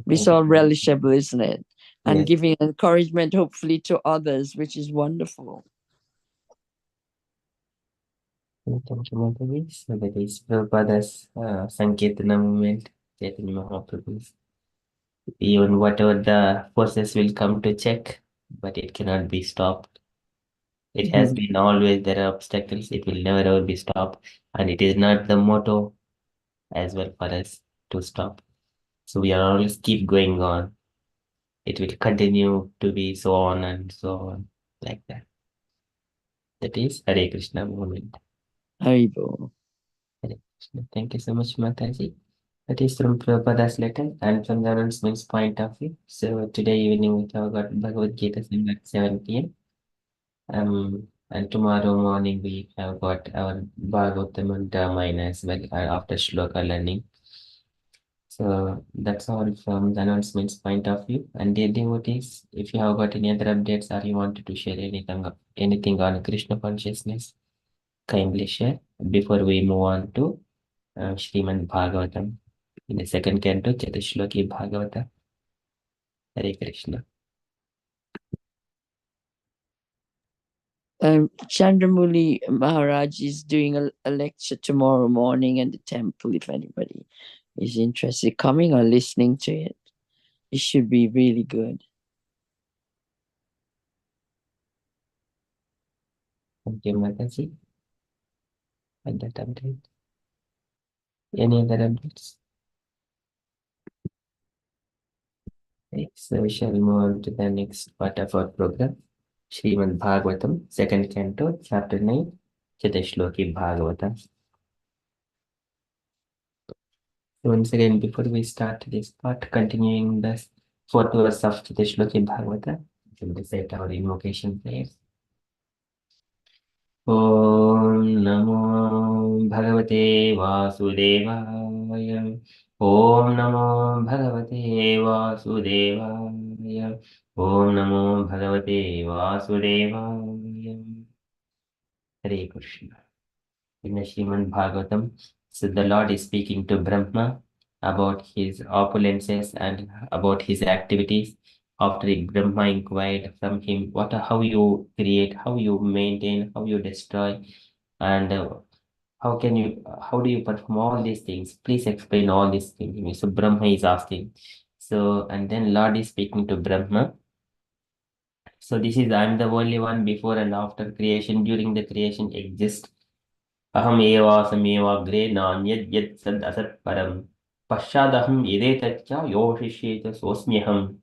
It's all relishable, isn't it? and Yes. giving encouragement, hopefully, to others, which is wonderful. Thank you, Mataji. So that is Prabhupada's Sankirtana movement, Chaitanya Mahaprabhu's. Even whatever the forces will come to check, but it cannot be stopped. It has been always there are obstacles. It will never ever be stopped, and it is not the motto as well for us to stop. So we are always keep going on. It will continue to be so on and so on like that. That is Hare Krishna movement. Haribo. Hare Krishna. Thank you so much, Mataji. That is from Prabhupada's letter and from the announcements point of view. So today evening we have got Bhagavad Gita at 7 p.m. And tomorrow morning we have got our Bhagavatam and Ramayana as well after Shloka learning. So that's all from the announcements point of view. And dear devotees, if you have got any other updates or you wanted to share anything on Krishna consciousness, kindly share before we move on to Srimad Bhagavatam in the second canto, Chatashloki Bhagavata. Hare Krishna. Chandramuli Maharaj is doing a lecture tomorrow morning in the temple. If anybody is interested coming or listening to it, it should be really good. Thank you, Mataji. And that update. Any other updates? Okay, so we shall move on to the next part of our program. Srimad Bhagavatam, second canto, chapter 9, Chatashloki Bhagavatam. So once again, before we start this part, continuing the fourth verse of Chatashloki Bhagavata, we'll recite our invocation prayers. Om Namo Bhagavate Vasudevaya. Om Namo Bhagavate Vasudevaya. Om Namo Bhagavate Vasudevaya. Hare Krishna. In the Srimad Bhagavatam, so the Lord is speaking to Brahma about his opulences and about his activities. After Brahma inquired from him, how you create, how you maintain, how you destroy, and how do you perform all these things? Please explain all these things. So Brahma is asking. So, and then Lord is speaking to Brahma. So this is, I'm the only one before and after creation. During the creation exist. Aham eva sameva agre nanyad yad sad asat param. Pashadaham idetachya yoshisheta sosmyaham.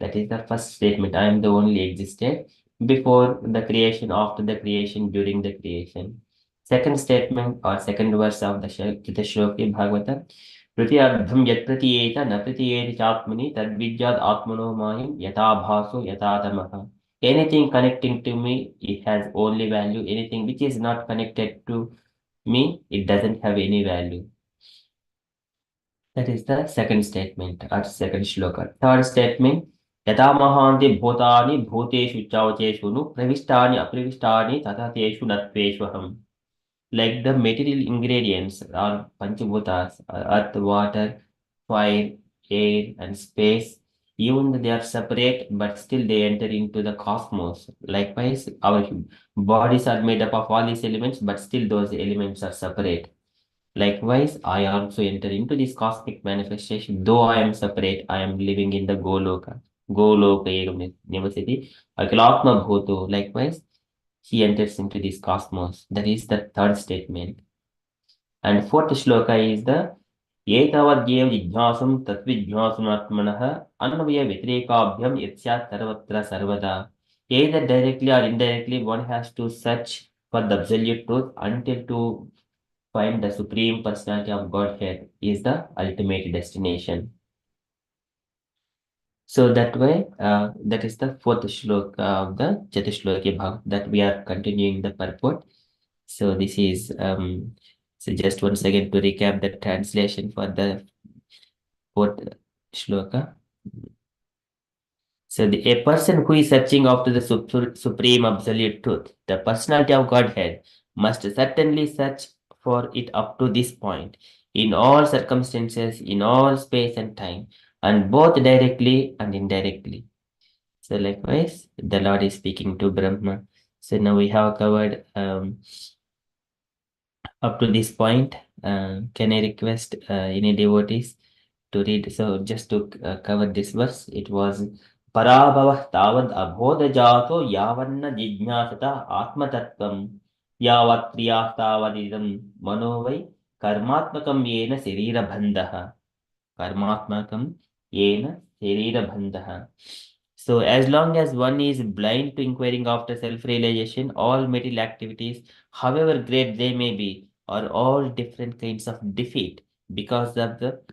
That is the first statement. I am the only existed before the creation, after the creation, during the creation. Second statement or second verse of the Shloki Bhagavata. Pratyabdham yat pratiyeta na pratiyeta chatmani tadvidyad atmano mayam yata bhaso yata tamaha. Anything connecting to me, it has only value. Anything which is not connected to me, it doesn't have any value. That is the second statement or second shloka. Third statement, Yata mahanti bhutani bhuteshu chavacheshu nu pravistani apravistani tata teshu natveshvaham. Like the material ingredients are panchabhutas, earth, water, fire, air, and space. Even though they are separate, but still they enter into the cosmos. Likewise, our bodies are made up of all these elements, but still those elements are separate. Likewise, I also enter into this cosmic manifestation. Though I am separate, I am living in the Goloka. Goloka Egam Nivasiti. Akilatma Bhuto. Likewise, he enters into this cosmos. That is the third statement. And fourth shloka is the Etavadyev Jijnasam Tatvijnasamatmanaha Anvaya Vitrekabhyam Yatsya Sarvatra Sarvada. Either directly or indirectly, one has to search for the absolute truth until to find the Supreme Personality of Godhead is the ultimate destination. So that way, that is the fourth shloka of the Chatashloki Bhagavat that we are continuing the purport. So this is, so just once again to recap the translation for the fourth shloka. So a person who is searching after the supreme absolute truth, the personality of Godhead, must certainly search for it up to this point, in all circumstances, in all space and time, and both directly and indirectly. So likewise, the Lord is speaking to Brahma. So now we have covered up to this point. Can I request any devotees to read? So just to cover this verse, it was Parabhava tavad abhoda jato yavanna jijñāsata atmatattvam yavat priyah tavadidam manovai karmatmakam yena sarira bandhaha. Karmatmakam yena sarira bandhaha. So, as long as one is blind to inquiring after self-realization, all material activities, however great they may be, are all different kinds of defeat because the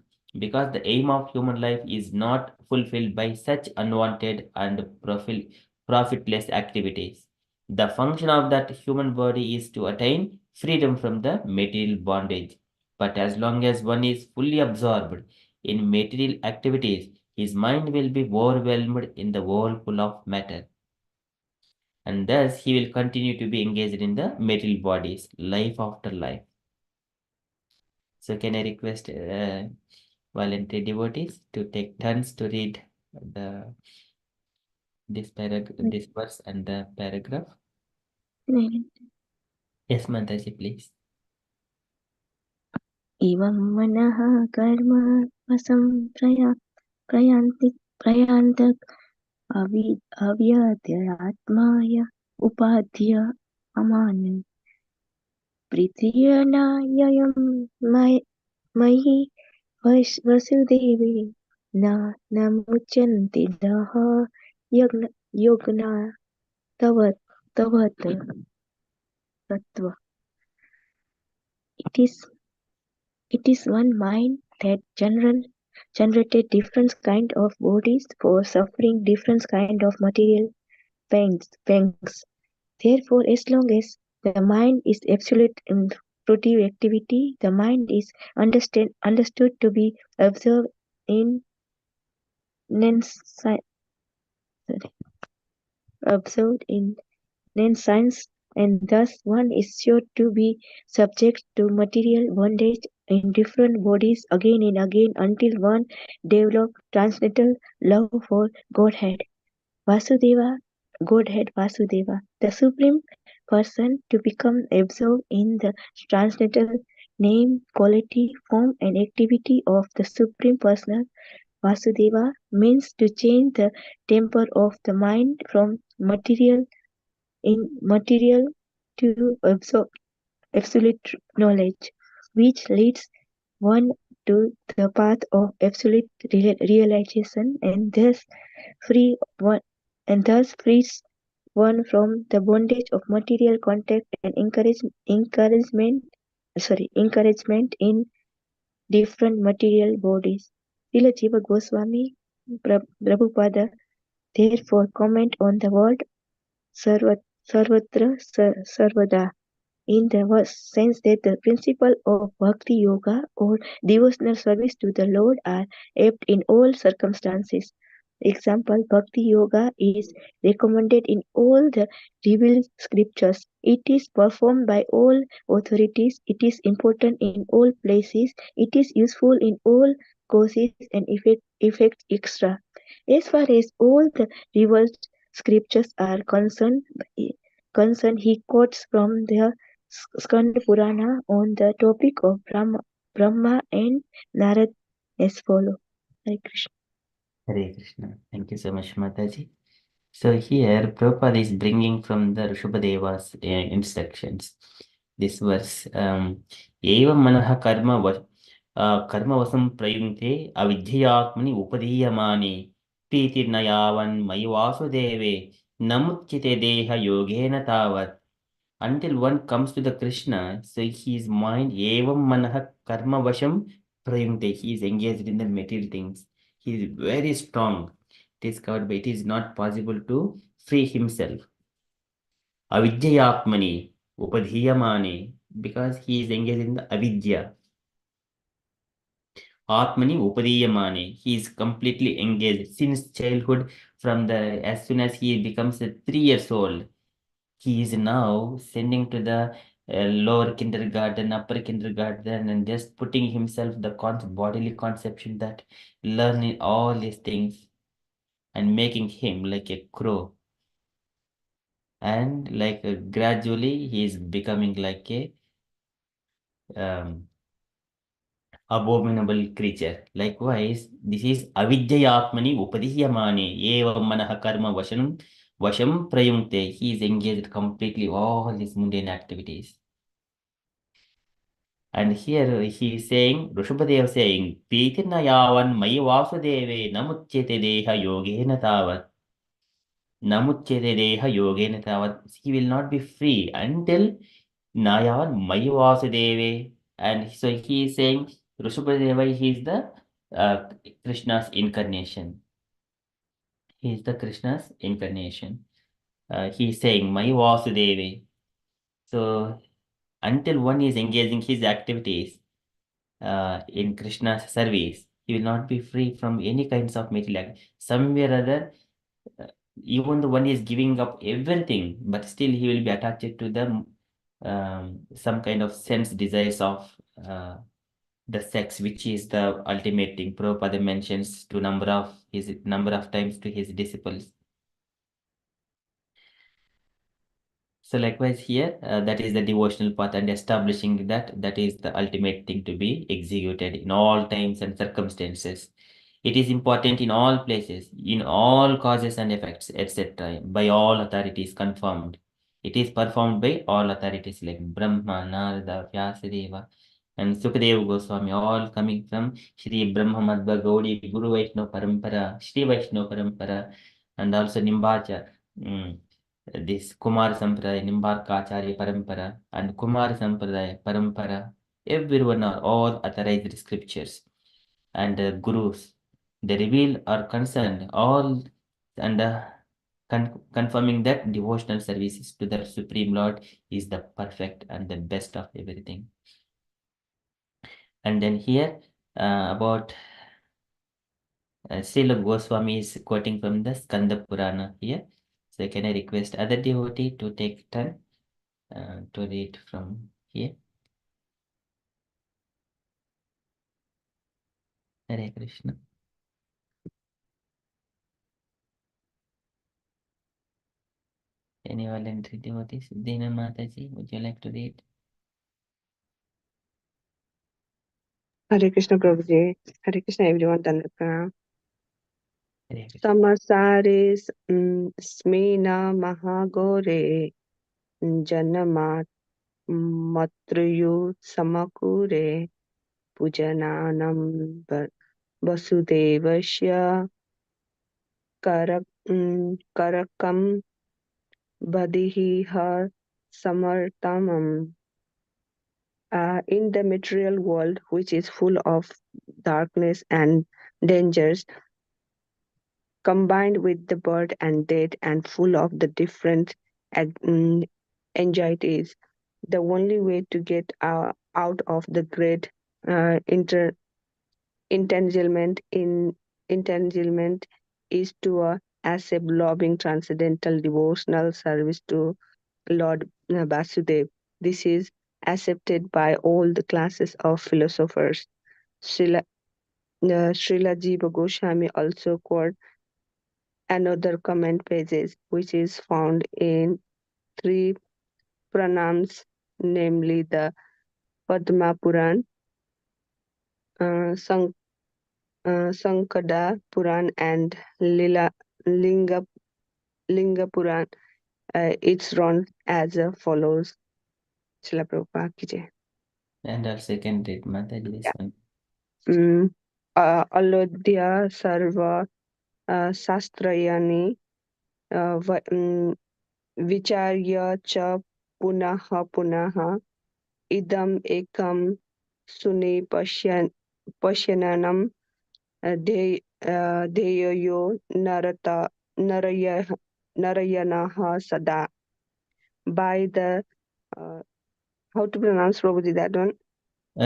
aim of human life is not fulfilled by such unwanted and profitless activities. The function of that human body is to attain freedom from the material bondage. But as long as one is fully absorbed in material activities, his mind will be overwhelmed in the whirlpool of matter, and thus he will continue to be engaged in the material bodies, life after life. So, can I request volunteer devotees to take turns to read the this verse and the paragraph? Yes, Mataji, please. इवं मनः कर्म प्रयान्तक अव्यद्यात्माय उपाध्य अमान प्रीत्यनाययं मयि वसुदेवे न मुच्यन्ते दः यज्ञा तवत् तत्त्व. It is one mind that generated different kind of bodies for suffering different kind of material pangs. Therefore, as long as the mind is absolute in productive activity, the mind is understood to be observed in non-science, and thus one is sure to be subject to material bondage in different bodies again and again until one develops transcendental love for Godhead Vasudeva, the Supreme Person, to become absorbed in the transcendental name, quality, form, and activity of the Supreme Personal Vasudeva means to change the temper of the mind from material to absolute knowledge, which leads one to the path of absolute realization, and thus frees one from the bondage of material contact and encouragement in different material bodies. Srila Jiva Goswami Prabhupada therefore comment on the word Sarvatra Sarvada in the sense that the principle of bhakti yoga or devotional service to the Lord are apt in all circumstances. Example, bhakti yoga is recommended in all the revealed scriptures. It is performed by all authorities. It is important in all places. It is useful in all causes and effects extra. As far as all the revealed scriptures are concerned, he quotes from the Skanda Purana on the topic of Brahma and Narad as follows. Hare Krishna. Hare Krishna. Thank you so much, Mataji. So here, Prabhupada is bringing from the Rishabhadeva's instructions. This verse, Evam manaha karma vasam prayunte avidhyatmani upadiyamani pitirna yavan mayi vasudeve namutyate deha yogena tavat. Until one comes to the Krishna, so his mind, evam manaha karma vasham prayunte, he is engaged in the material things. He is very strong. It is covered by it is not possible to free himself. Avidyayatmani upadhiyamani, because he is engaged in the avidya. Atmani upadhiyamani, he is completely engaged since childhood. As soon as he becomes 3 years old, he is now sending to the lower kindergarten, upper kindergarten, and just putting himself the bodily conception that learning all these things. and making him like a crow. And like gradually he is becoming like a um, abominable creature. Likewise, this is avidyayatmani upadhyamane evam manah karma vasham prayunte. He is engaged completely all these mundane activities. And here he is saying, Rishabhadev saying, Pitina yavan mai vasudeve namuchyate deha yogena tavat. Namuchyate deha yogena tavat. He will not be free until Nayavan mai vasudeve. And so he is saying, Rishabhadeva, he is the Krishna's incarnation. He is the Krishna's incarnation. He is saying, Mai Vasudeve. So until one is engaging his activities in Krishna's service, he will not be free from any kinds of material act. Somewhere or other, uh, even the one is giving up everything, but still he will be attached to the some kind of sense desires of the sex, which is the ultimate thing. Prabhupada mentions to number of times to his disciples. So likewise here, that is the devotional path, and establishing that is the ultimate thing to be executed in all times and circumstances. It is important in all places, in all causes and effects, etc. By all authorities confirmed. It is performed by all authorities like Brahma, Narada, Vyasadeva, and Sukadeva Goswami, all coming from Shri Brahma Madhva Gaudi Guru Vaishnava Parampara, Shri Vaishnava Parampara, and also Nimbacha. This Kumar Sampradaya, Nimbarkacharya Parampara, and Kumar Sampradaya Parampara, everyone are all authorized scriptures and gurus. They reveal or concerned all and confirming that devotional services to the Supreme Lord is the perfect and the best of everything. And then here about Srila Goswami is quoting from the Skanda Purana here. So can I request other devotee to take turn to read from here? Hare Krishna. Any voluntary devotees? Dina Mataji, would you like to read? Hare Krishna Prabhuji. Hare Krishna everyone. Dandapranam. Hare Krishna. Samasaris smena mahagore janamat matruyu samakure pujananam vasudevasya karakam badihi har samartamam. In the material world, which is full of darkness and dangers, combined with the birth and death and full of the different anxieties, the only way to get out of the great entanglement is to accept loving transcendental devotional service to Lord Vasudev. This is accepted by all the classes of philosophers. Srila Jiva Goswami also quote another comment pages, which is found in three Pranams, namely the Padma Puran, Sankada Puran, and Linga Puran. It's run as follows. Srila Prabhupada ki jai. And also can read Mataji this one. Alodhya Sarva Sastrayani Vicharya cha punaha punaha idam ekam suni pashyananam deyayo narayanaha sada. By the how to pronounce Prabhuji that one?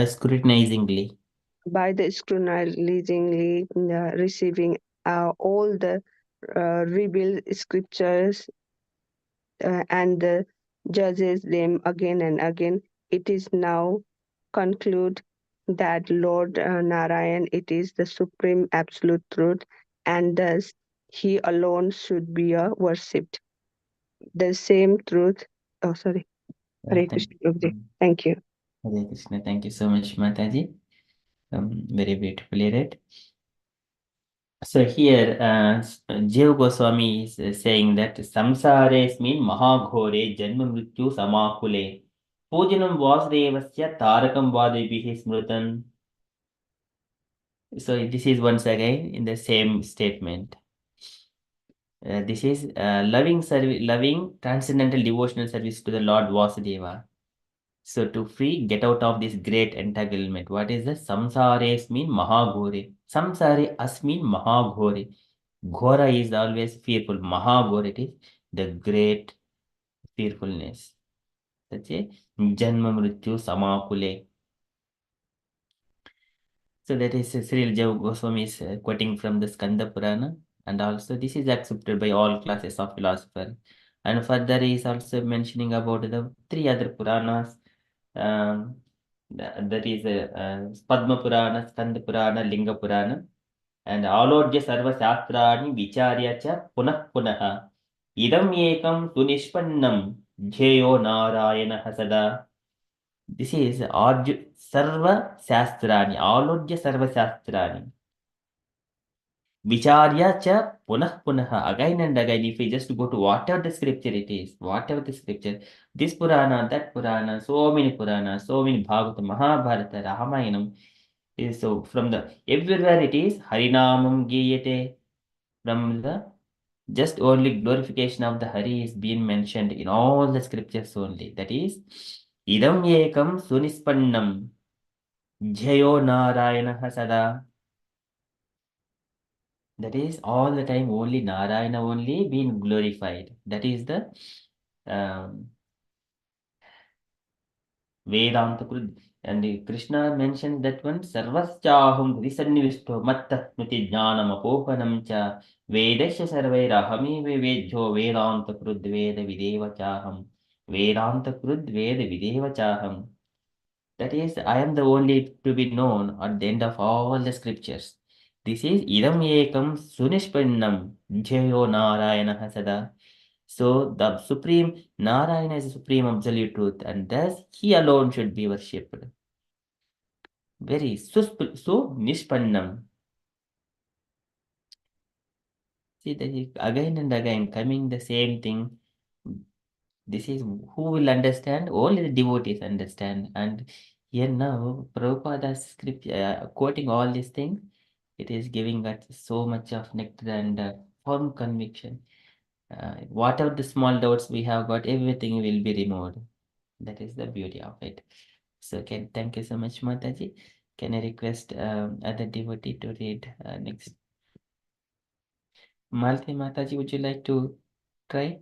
Scrutinizingly. By the scrutinizingly receiving all the revealed scriptures and judges them again and again, it is now conclude that Lord Narayan, it is the supreme absolute truth, and thus He alone should be worshipped. The same truth. Oh, sorry. Hare Krishna, Prabhuji. Thank you. Hare Krishna. Thank you so much, Mataji. Very beautifully read. So here, Jiva Goswami is saying that samsare mean mahaghore janma mrityu samakule pujanam vasudevasya tarakam vadibhihi smrutan. So this is once again in the same statement. This is loving transcendental devotional service to the Lord Vasudeva. So to get out of this great entanglement, what is the samsare mean mahaghore? Samsare as mean mahaghore. Ghora is always fearful. Mahaghora, it is the great fearfulness. That's a Janma Mrityu Samakule. So that is Sri Jav Goswami is quoting from the Skanda Purana, and also this is accepted by all classes of philosophers. And further he is also mentioning about the three other Puranas. Um, that is Padma Purana, Skanda Purana, Linga Purana. And आलोड्य सर्वशास्त्राणि विचार्य च पुनः पुनः इदम् एकं सुनिष्पन्नं ध्येयो नारायणः सदा. This is Sarva Shastrani, Alodya Sarva Shastrani. Vicharya cha punah punah, again and again, if we just go to whatever the scripture it is, whatever the scripture, this Purana, that Purana, so many Puranas, so many Bhagavata, Mahabharata, Ramayanam, is so from the everywhere it is Harinamam Giyate, from the just only glorification of the Hari is being mentioned in all the scriptures only. That is, Idam Ekam Sunispannam Jayo Narayana Sada. That is all the time only Narayana only being glorified. That is the um, Vedanta Krud. And Krishna mentioned that one Sarvaschahum Risannivishto Matta Nuti Jnanam Apohanam Cha Vedasya Sarvairahami Vedjo Vedanta Krud Veda Videva Chaham. Vedanta Krud Veda Videva Chaham. That is, I am the only to be known at the end of all the scriptures. This is Idam Ekam Sunishpannam Jayo Narayana Hasada. So the Supreme Narayana is the Supreme Absolute Truth, and thus He alone should be worshipped. Very so Nishpannam. See, that is again and again coming the same thing. This is who will understand? Only the devotees understand. And here now, Prabhupada's script, quoting all these things, it is giving us so much of nectar and firm conviction. Whatever the small doubts we have got, everything will be removed. That is the beauty of it. So, thank you so much, Mataji. Can I request other devotee to read next? Malti Mataji, would you like to try?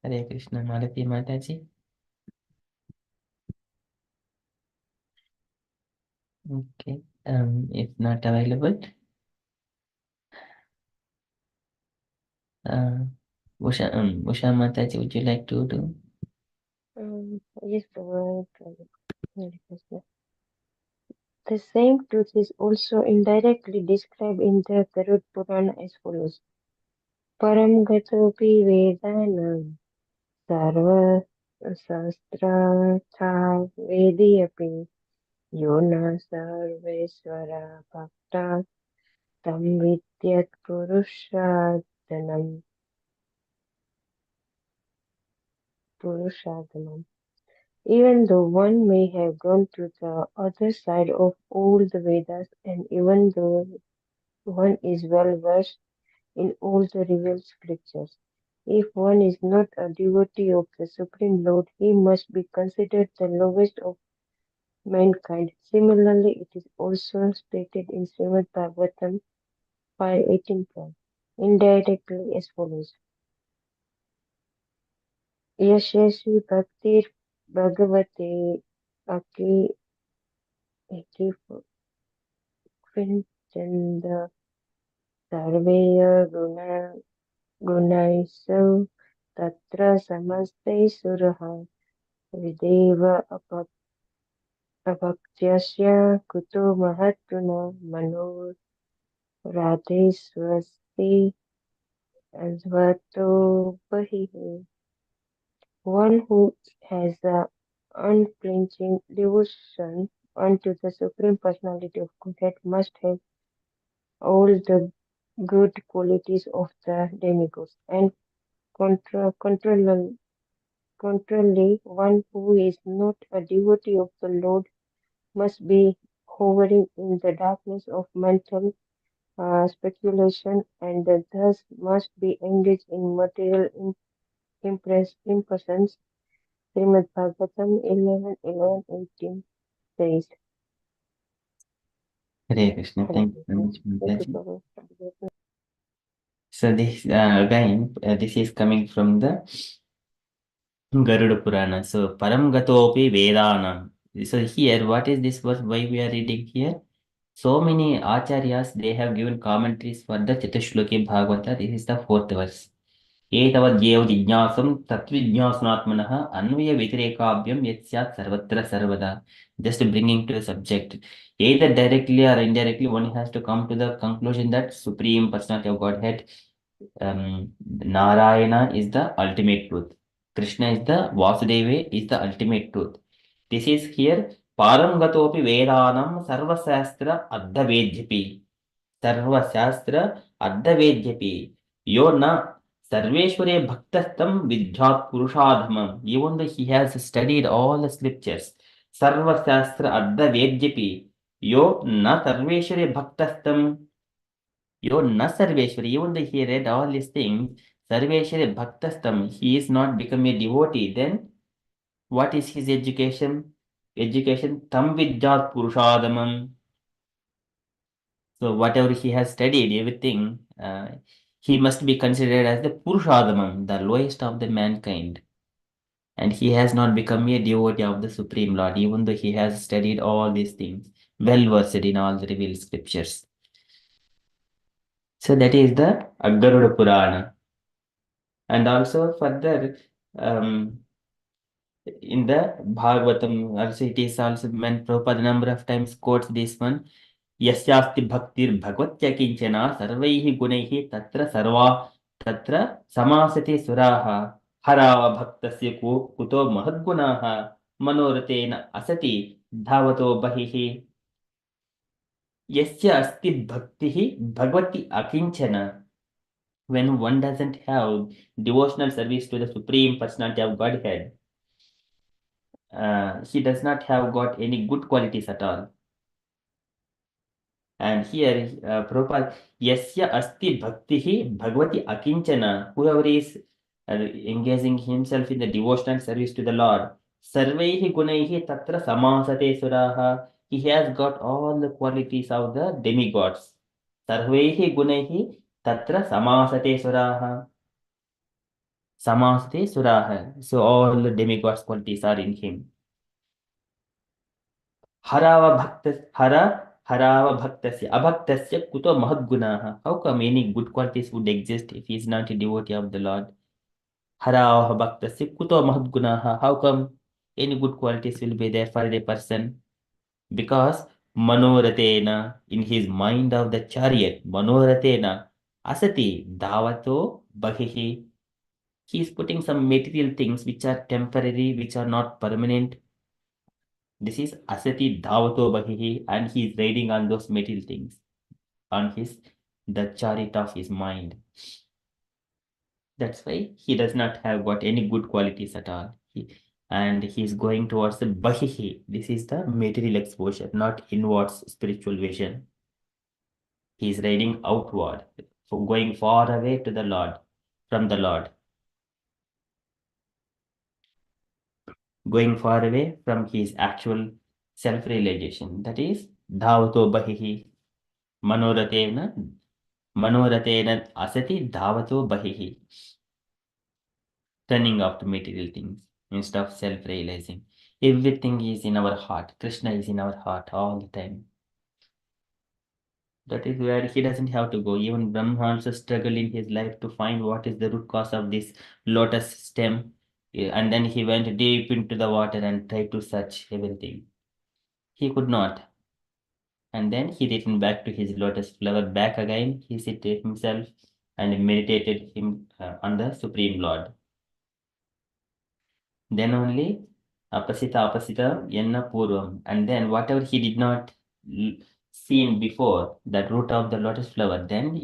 Hare Krishna, Malati Mataji. Okay. If not available, Usha Mataji, would you like to do? Yes, Prabhu. Hare Krishna. The same truth is also indirectly described in the Garud Purana as follows. Param gatopi vedanam sarva sastrartha vediyapi yona sarvesvara bhakta tam vidyat purusharthanam. Even though one may have gone to the other side of all the Vedas, and even though one is well versed in all the revealed scriptures, if one is not a devotee of the Supreme Lord, he must be considered the lowest of mankind. Similarly, it is also stated in Srimad Bhagavatam 5.18 indirectly as follows. Yashashi Bhaktir Bhagavate Aki Ekifrinchanda Sarveya Gunaisau Tatra Samaste Suraha Videva अभक्त्यस्य कुतो महत्त्वना मनो राधे स्वस्ति Advaito Bahihi. One who has a unflinching devotion unto the Supreme Personality of Godhead must have all the good qualities of the demigods, and contrarily, one who is not a devotee of the Lord must be hovering in the darkness of mental speculation, and thus must be engaged in material impressions. Srimad Bhagavatam 11:11-18 says, Hare Krishna. Hare Thank you Krishna. very much, Thank you, Mataji. Prabhu. So this again, this is coming from the Garuda Purana. So Param Gatopi Vedanam. So here, what is this verse? Why we are reading here? So many acharyas, they have given commentaries for the Chatushloki Bhagavata. This is the fourth verse. एतवद्येव जिज्ञासं तत्त्वजिज्ञासनात्मनः अन्वयव्यतिरेकाभ्यं यत् स्यात् सर्वत्र सर्वदा. Just bringing to the subject. Either directly or indirectly, one has to come to the conclusion that Supreme Personality of Godhead, Narayana is the ultimate truth. Krishna is the Vasudeva is the ultimate truth. This is here Param Gatopi Vedanam Sarvasastra Addhavedyapi. Sarvasastra Addhavedyapi. Yo na Sarveshware Bhaktastam Vidhyat Purushadhamam. Even though he has studied all the scriptures, Sarvasastra Addhavedyapi. Yo na Sarveshware Bhaktastam. Yo na Sarveshwari, even though he read all these things, Sarveshwari Bhaktastam, he is not become a devotee. Then what is his education? Education Tam Vidyat Purushadamam. So whatever he has studied, everything, he must be considered as the Purushadamam, the lowest of the mankind. And he has not become a devotee of the Supreme Lord, even though he has studied all these things, well versed in all the revealed scriptures. So that is the Garuda Purana. And also further, in the Bhagavatam, also it is also meant Prabhupada number of times quotes this one. Yasyasti bhaktir bhagvatya kinchana sarvaihi gunaihi tatra samasati suraha harava bhaktasya kuto mahadgunaha manoratena asati dhavato bahihi. Yasya asti bhaktihi bhagvati akinchana. When one doesn't have devotional service to the Supreme Personality of Godhead, he does not have got any good qualities at all. And here, Prabhupada, Yasya Asti Bhaktihi Bhagavati Akinchana, whoever is engaging himself in the devotional service to the Lord, Sarvaihi Gunaihi Tatra Samasate Suraha, he has got all the qualities of the demigods. Sarvaihi Gunaihi Tatra Samasate Suraha. Samasate Suraha. So all the demigods qualities are in him. Harava Bhaktasya Abhaktasya Kuto Mahadgunaha. How come any good qualities would exist if he is not a devotee of the Lord? Harava Bhaktasya Kuto Mahadgunaha. How come any good qualities will be there for a person? Because Manoratena, in his mind of the chariot, Manoratena Asati Davato Bahihi. He is putting some material things which are temporary, which are not permanent. This is Asati Dhavato Bahihi, and he is riding on those material things, on the chariot of his mind. That's why he does not have got any good qualities at all. And he is going towards the Bahihi. This is the material exposure, not inwards spiritual vision. He is riding outward, going far away to the Lord, from the Lord. Going far away from his actual self-realization. That is Dhavato Bahihi. Manoratena asati dhavato bahihi. Turning off to material things instead of self-realizing. Everything is in our heart. Krishna is in our heart all the time. That is where he doesn't have to go. Even Brahma also struggled in his life to find what is the root cause of this lotus stem. And then he went deep into the water and tried to search everything. He could not. And then he returned back to his lotus flower. Back again, he seated himself and meditated on the Supreme Lord. Then only apasita yenna purvam. And then whatever he did not seen before, that root of the lotus flower, then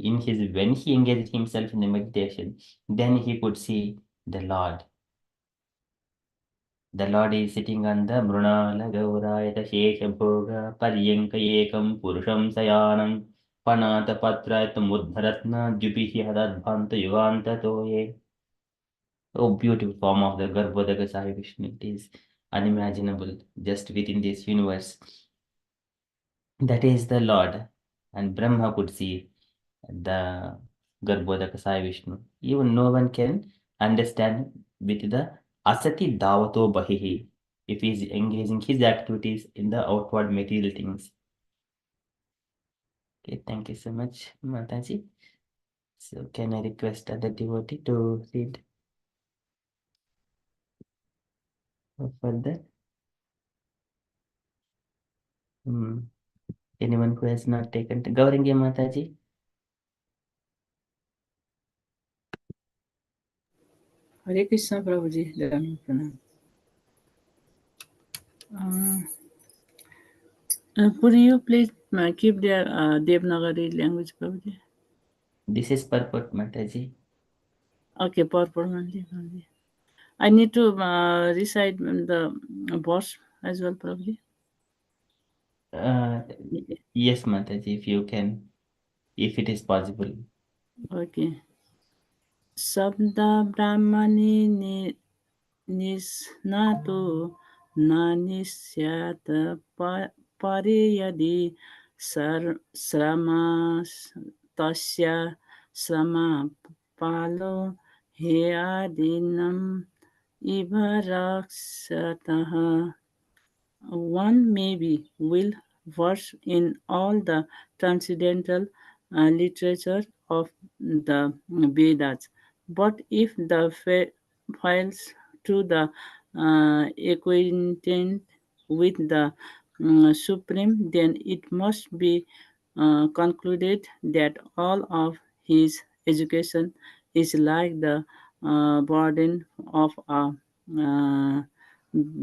when he engaged himself in the meditation, then he could see the Lord. The Lord is sitting on the Mrunala Gaurayata Shesha Bhoga Paryanka Ekam Purusham Sayanam Panata Patrayata Mudharatna Jubihi Hadadbhanta Yuganta Toye. Oh, beautiful form of the Garbhodaka Sai Vishnu. It is unimaginable just within this universe. That is the Lord. And Brahma could see the Garbhodaka Sai Vishnu. Even no one can understand with the Asati Davato Bahihi if he is engaging his activities in the outward material things. Okay, thank you so much, Mataji. So, can I request other devotee to read further? Anyone who has not taken Gaurangi Mataji? Hare Krishna Prabhuji, Dhamma Pranam. Could you please keep their Devnagari language, Prabhuji? This is purport, Mataji. Okay, purport only, Prabhuji. I need to recite the verse as well, Prabhuji. Yes, Mataji, if you can, if it is possible. Okay. Sabda Brahmani Nisnato Nanisyata Pariyadi Srama Tasya Srama Palo Headinam Ivaraksataha. One may be well versed in all the transcendental literature of the Vedas, but if the fails to the acquainted with the Supreme, then it must be concluded that all of his education is like the burden of a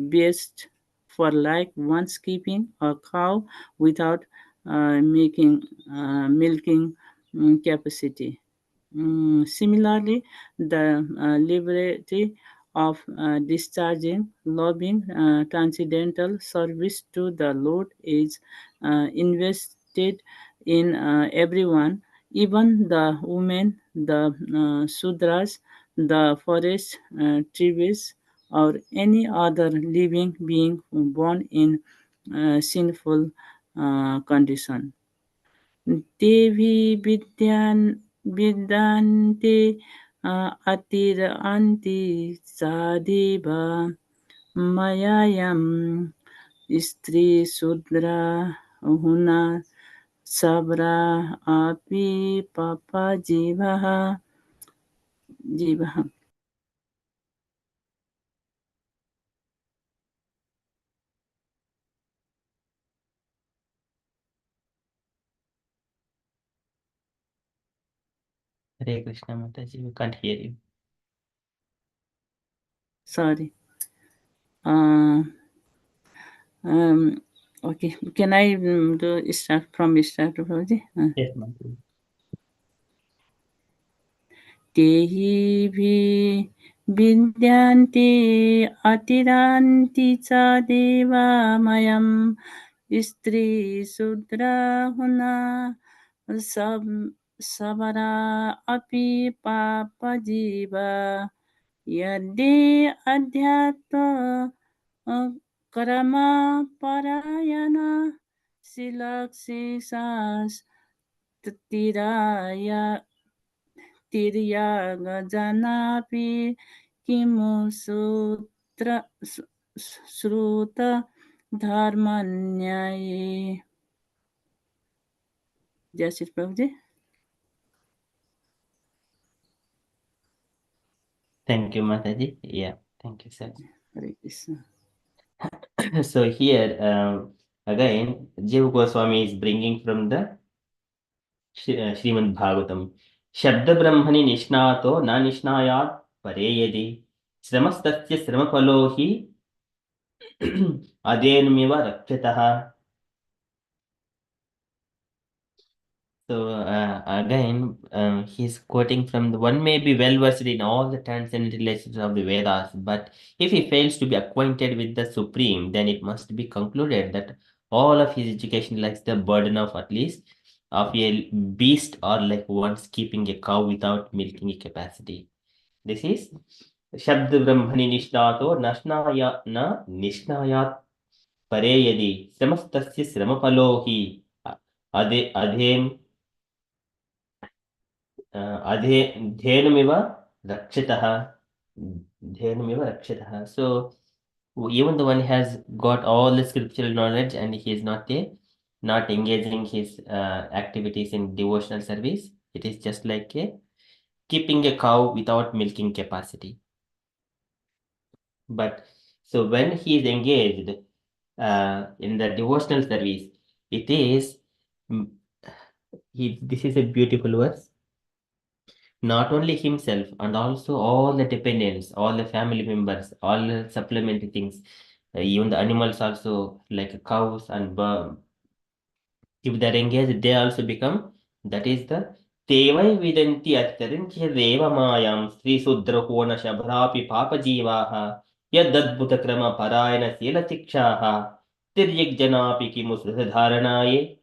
beast, for like once keeping a cow without making milking capacity. Similarly, the liberty of discharging loving transcendental service to the Lord is invested in everyone, even the women, the Sudras, the forest trees, or any other living being born in sinful condition. Devi Vidyante Atiranti Sadiba Mayayam Stri Sudra Huna Sabra Api Papa Jivaha. Hare Krishna Mataji, we can't hear you. Sorry. Okay, can I do start from start, Prabhuji? Yes, Mataji. Tehi bhi vidyanti atiranti cha deva mayam stri sudra huna sab sabara api papa jiva yadi adhyatma karama parayana silaksisas tiraya तिर्यागजनापि किमु श्रुत धर्मन्याये. Yes, it Prabhuji. Thank you, Mataji. Yeah, thank you, sir. Hare Krishna. So here, Again, Jiva Goswami is bringing from the Srimad Bhagavatam. Shabda Brahmani Nishnato na Nishnayat Pareyadi Sramastasya Sramapalohi Adenmiva Rakshataha. So again, he's quoting from the one may be well versed in all the transcendental relations of the Vedas, but if he fails to be acquainted with the Supreme, then it must be concluded that all of his education lacks the burden of at least of a beast or like once keeping a cow without milking a capacity. This is Shabda Brahmani Nishnato Nashnaya na Nishnayat Pare Yadi Samastasya Sramapalohi Adhem Dhenamiva Rakshitaha. Dhenamiva Rakshitaha. So even the one has got all the scriptural knowledge and he is not engaging his activities in devotional service, it is just like keeping a cow without milking capacity. But so when he is engaged in the devotional service, it is this is a beautiful verse. Not only himself and also all the dependents, all the family members, all the supplementary things, even the animals also like cows and if they're engaged, they also become. That is the Tevai Vidanti Attarinchi Deva Mayam Sri Sudrahona Shabhrapi Papa Jivaha Yadadbhuta Krama Parayana Sila Tikshaha Tiryak Janapi Kimusrata Dharanaye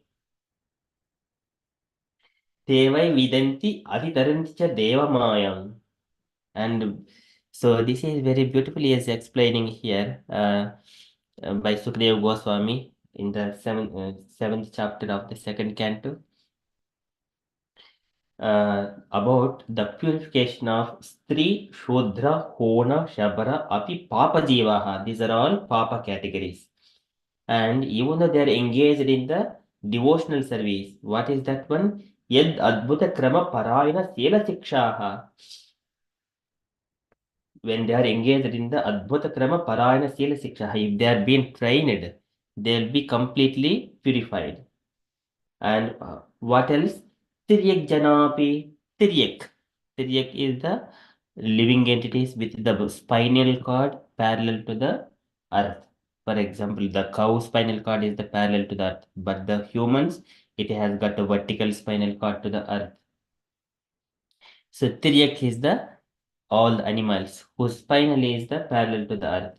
Tevai Vidanti Aditarincha Deva Mayam. And so this is very beautifully is explaining here by Sukadeva Goswami in the seventh chapter of the second canto about the purification of Stri, Shodra, Hona, Shabara, Api, Papa Jivaha. These are all Papa categories. And even though they are engaged in the devotional service, what is that one? Yad Adbhuta Krama Parayana Sela Sikshaha. When they are engaged in the Adbhuta Krama Parayana Sila Siksha, if they are being trained, they will be completely purified. And what else? Tiryak Janapi. Tiryak. Tiryak is the living entities with the spinal cord parallel to the earth. For example, the cow spinal cord is the parallel to the earth, but the humans, it has got a vertical spinal cord to the earth. So Tiryak is the all the animals whose spinal is the parallel to the earth.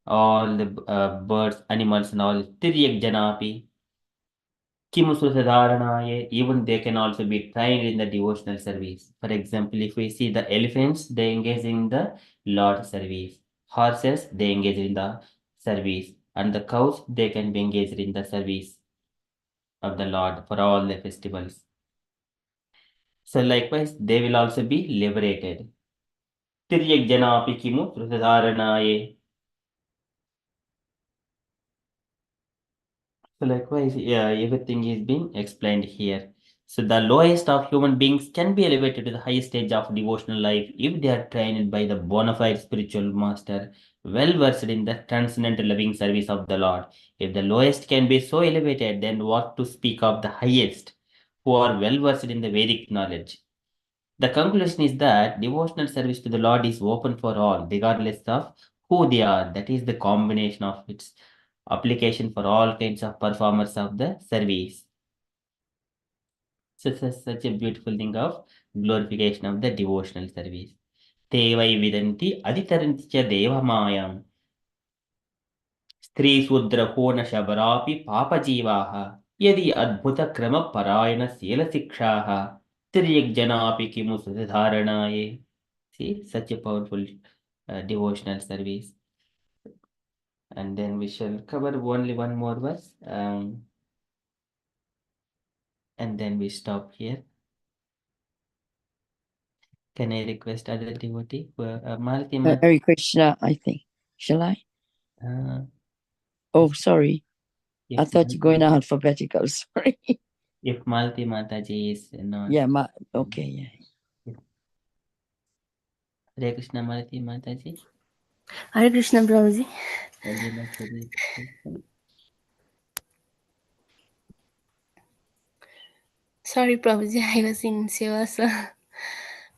All the birds, animals and all. Tiryak Janapi. Kimususadharanaye. Even they can also be trained in the devotional service. For example, if we see the elephants, they engage in the Lord service. Horses, they engage in the service. And the cows, they can be engaged in the service of the Lord for all the festivals. So likewise, they will also be liberated. Tiryak Janapi Kimususadharanaye. So likewise, yeah, everything is being explained here. So the lowest of human beings can be elevated to the highest stage of devotional life if they are trained by the bona fide spiritual master, well versed in the transcendental loving service of the Lord. If the lowest can be so elevated, then what to speak of the highest, who are well versed in the Vedic knowledge? The conclusion is that devotional service to the Lord is open for all, regardless of who they are. That is the combination of its application for all kinds of performers of the service. So, such a beautiful thing of glorification of the devotional service. Tevai vidanti aditaranti cha deva mayam. Stri sudra hona shabarapi papa jivaha. Yadi adbhuta krama parayana sela sikshaha. Tiryak janapi kimu sudharanaye. See, such a powerful devotional service. And then we shall cover only one more verse. And then we stop here. Can I request other devotee? Malati Hare Krishna, I think. Shall I? Oh, sorry. I thought you're going alphabetical. Sorry. If Malati Mataji is not. Yeah, okay, yeah. Hare Krishna Malati Mataji. Hare Krishna, Prabhuji. Would you like to read? Sorry, Prabhuji, I was in Seva, so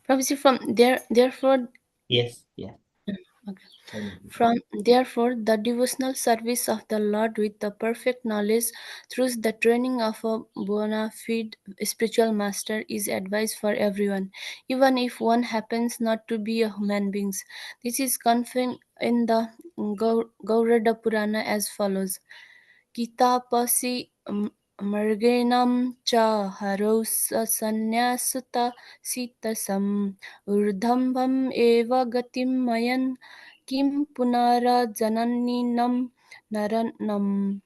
Prabhuji, therefore, Yes, yeah. okay. Thank you. From therefore, the devotional service of the Lord with the perfect knowledge through the training of a bona fide spiritual master is advised for everyone, even if one happens not to be a human being. This is contained in the Gaurada Purana as follows. Kitapasi Margenam cha harosanyasuta sitasam urdhambam eva gatim mayan kim punara jananinam naranam.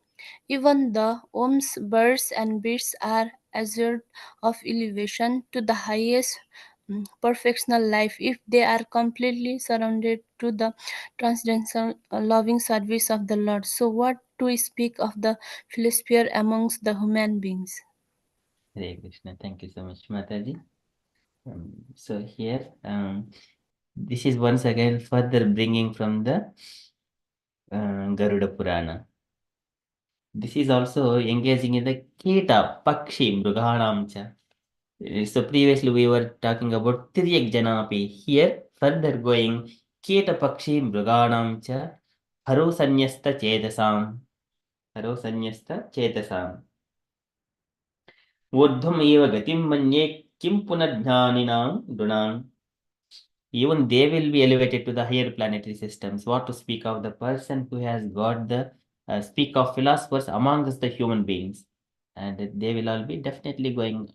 Even the Om's birds and beasts are assured of elevation to the highest perfectional life if they are completely surrounded to the transcendental loving service of the Lord. So what to speak of the philosphere amongst the human beings? Hare Krishna. Thank you so much, Mataji. So here, this is once again further bringing from the Garuda Purana. This is also engaging in the Kita, Pakshi, Mruganam cha. So previously we were talking about Tiryak Janapi. Here, further going, Kita, Pakshi, Mruganam cha, Harosanyasta Chetasam. Harosanyasta Chetasam. Urdhvam eva gatim manye kim punadhyaninam dunam. Even they will be elevated to the higher planetary systems. What to speak of the person who has got the speak of philosophers amongst the human beings, and they will all be definitely going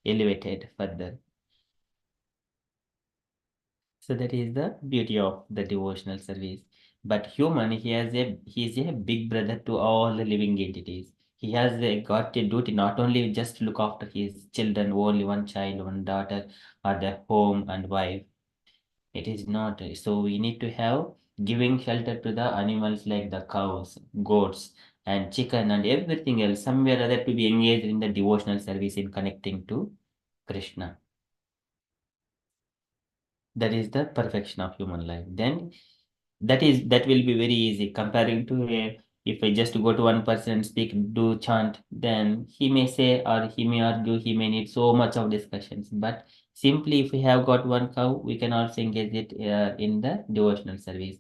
elevated further. So that is the beauty of the devotional service. But human, he is a big brother to all the living entities. He has got a duty not only just to look after his children, only one child, one daughter, or their home and wife. It is not. So we need to have giving shelter to the animals like the cows, goats, and chicken and everything else, somewhere or other to be engaged in the devotional service in connecting to Krishna. That is the perfection of human life. Then that will be very easy comparing to if I just go to one person and speak, do chant, then he may say or he may argue, he may need so much of discussions. But simply if we have got one cow, we can also engage it in the devotional service,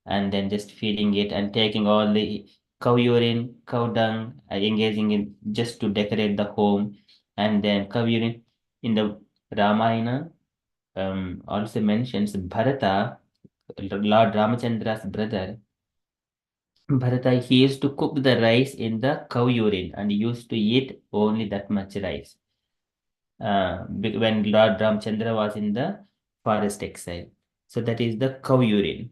and then just feeding it and taking all the cow urine, cow dung, engaging in just to decorate the home, and then cow urine in the Ramayana also mentions Bharata, Lord Ramachandra's brother. Bharata, he used to cook the rice in the cow urine and used to eat only that much rice. When Lord Ramchandra was in the forest exile. So that is the cow urine.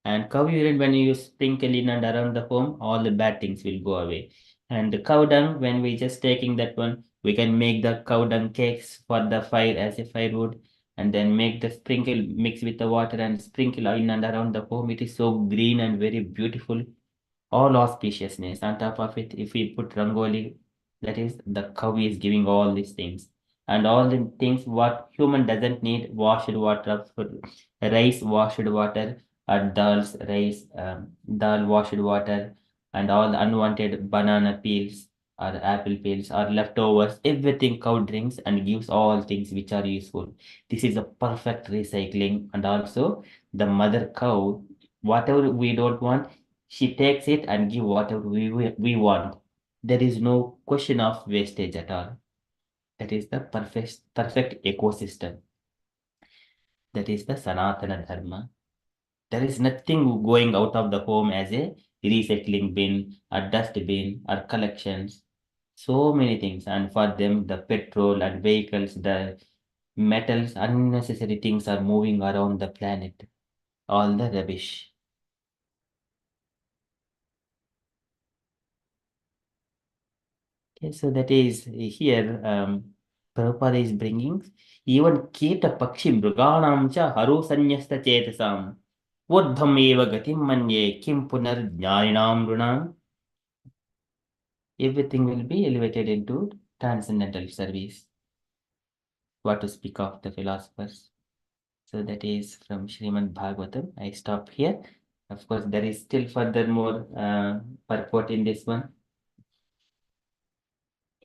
And cow urine, when you sprinkle in and around the home, all the bad things will go away. And the cow dung, when we just taking that one, we can make the cow dung cakes for the fire as a firewood, and then make the sprinkle mix with the water and sprinkle in and around the home. It is so green and very beautiful, all auspiciousness. On top of it, if we put rangoli, that is the cow is giving all these things. And all the things what human doesn't need, washed water for rice, washed water, or dal's rice, dal washed water, and all the unwanted banana peels or apple peels or leftovers, everything cow drinks and gives all things which are useful. This is a perfect recycling, and also the mother cow, whatever we don't want, she takes it and give whatever we want. There is no question of wastage at all. That is the perfect ecosystem. That is the Sanatana Dharma. There is nothing going out of the home as a recycling bin, a dust bin, or collections. So many things. And for them, the petrol and vehicles, the metals, unnecessary things are moving around the planet. All the rubbish. Okay, so that is here. Prabhupada is bringing even Kita Pakshi Mruganam cha Harosanyasta Chetasam Urdham eva gatim manye kim punar jnaninam runam. Everything will be elevated into transcendental service. What to speak of the philosophers? So that is from Srimad Bhagavatam. I stop here. Of course, there is still further more purport in this one.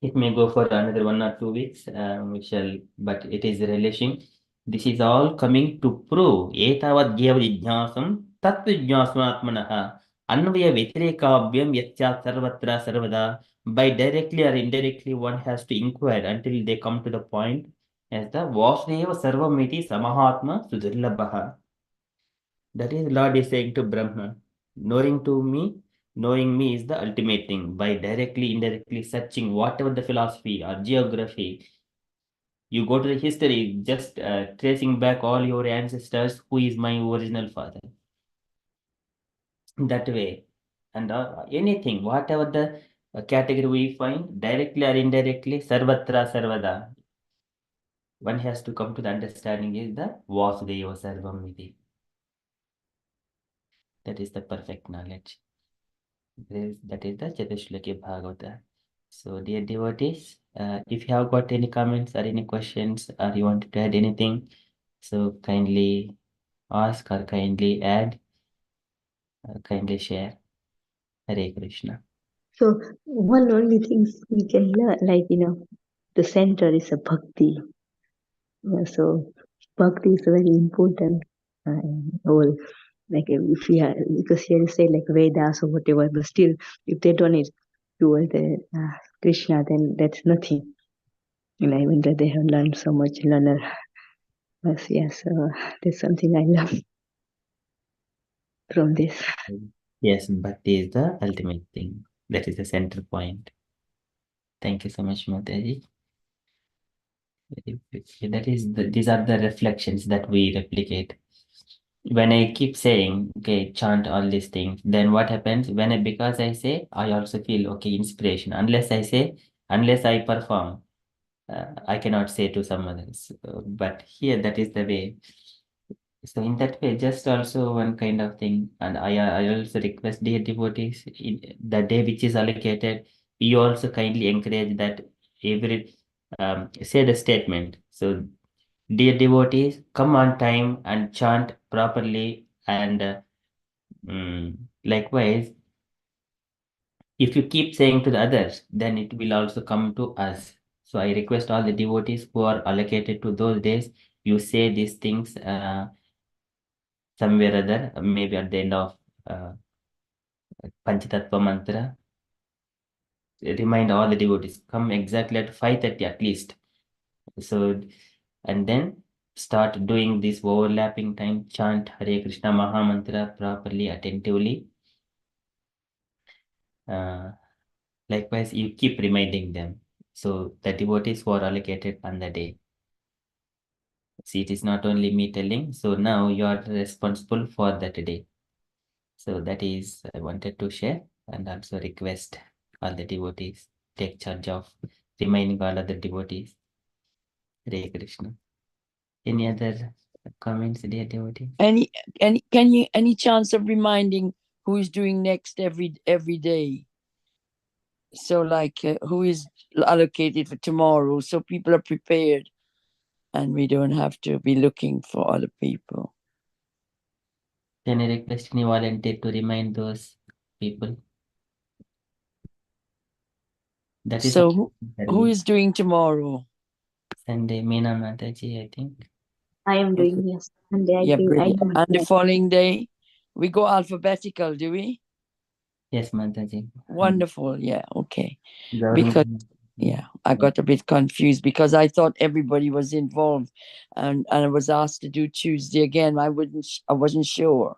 It may go for another 1 or 2 weeks. We shall, but it is relishing. This is all coming to prove etavad gyeva jijnasam tat jijnasmatmanaha anvaya vyatirekavyam yatyat sarvatra sarvada. By directly or indirectly, one has to inquire until they come to the point as the Vasudeva Sarvamiti Samahatma Sudurlabhaha. That is, Lord is saying to Brahma, knowing me is the ultimate thing. By directly, indirectly searching whatever the philosophy or geography, you go to the history, just tracing back all your ancestors, who is my original father. That way, and anything, whatever the category we find, directly or indirectly, sarvatra sarvada, one has to come to the understanding is the Vasudeva Sarvamiti. That is the perfect knowledge. That is the Chatushlaki Bhagavata. So, dear devotees, if you have got any comments or any questions or you want to add anything, so kindly ask or kindly add, kindly share. Hare Krishna. So one only thing we can learn, like, the center is a bhakti. So bhakti is very important role. Like if we are, because here you say like Vedas or whatever, but still, if they don't it toward the Krishna, then that's nothing. Even though they have learned so much, learner. But yes, that's something I love from this. Yes, bhakti is the ultimate thing. That is the center point. Thank you so much, Mataji. These are the reflections that we replicate. When I keep saying, okay, chant all these things, then what happens because I say, I also feel, okay, inspiration. Unless I perform, I cannot say to some others. But here, that is the way. So in that way, just also one kind of thing. And I also request dear devotees, in the day which is allocated, you also kindly encourage that every say the statement. So dear devotees, come on time and chant properly. And likewise, if you keep saying to the others, then it will also come to us. So I request all the devotees who are allocated to those days, you say these things somewhere or other, maybe at the end of Panchatattva mantra. Remind all the devotees, come exactly at 5:30 at least. So, and then start doing this overlapping time, chant Hare Krishna Maha Mantra properly, attentively. Likewise, you keep reminding them. So the devotees who are allocated on the day. See, it is not only me telling, so now you are responsible for that day. So that is, I wanted to share and also request all the devotees take charge of reminding all other devotees. Hare Krishna. Any other comments, dear devotee? Any chance of reminding who is doing next every day? So like who is allocated for tomorrow, so people are prepared and we don't have to be looking for other people. Can I request any volunteer to remind those people? That is so who is doing tomorrow? Sunday, Meena Mataji, I think. I am doing, yes. And I Yeah, think brilliant. And the following day, we go alphabetical, do we? Yes, Mataji. Wonderful. Yeah. Okay. Gauri. Because I got a bit confused because I thought everybody was involved, and I was asked to do Tuesday again. I wasn't sure.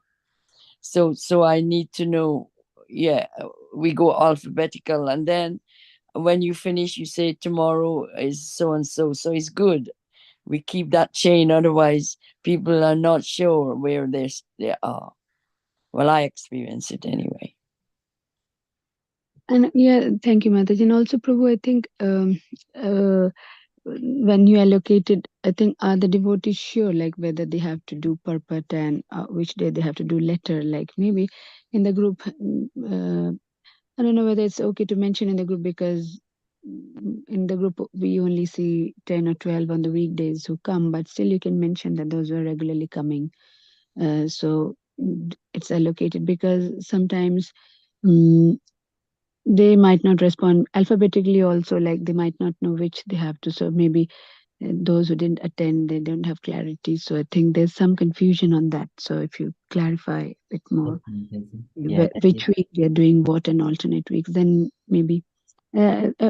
So I need to know. Yeah, we go alphabetical, and then when you finish, you say tomorrow is so and so. So it's good. We keep that chain. Otherwise, people are not sure where they are. Well, I experience it anyway. And yeah, thank you, Mataji. And also, Prabhu, I think when you allocated, I think are the devotees sure, like whether they have to do purport and which day they have to do letter? Like maybe in the group, I don't know whether it's okay to mention in the group, because in the group we only see 10 or 12 on the weekdays who come, but still you can mention that those who are regularly coming. So it's allocated, because sometimes they might not respond alphabetically also, like they might not know which they have to. So maybe those who didn't attend, they don't have clarity. So I think there's some confusion on that. So if you clarify a bit more Yeah, that which is week we are doing what and alternate weeks, then maybe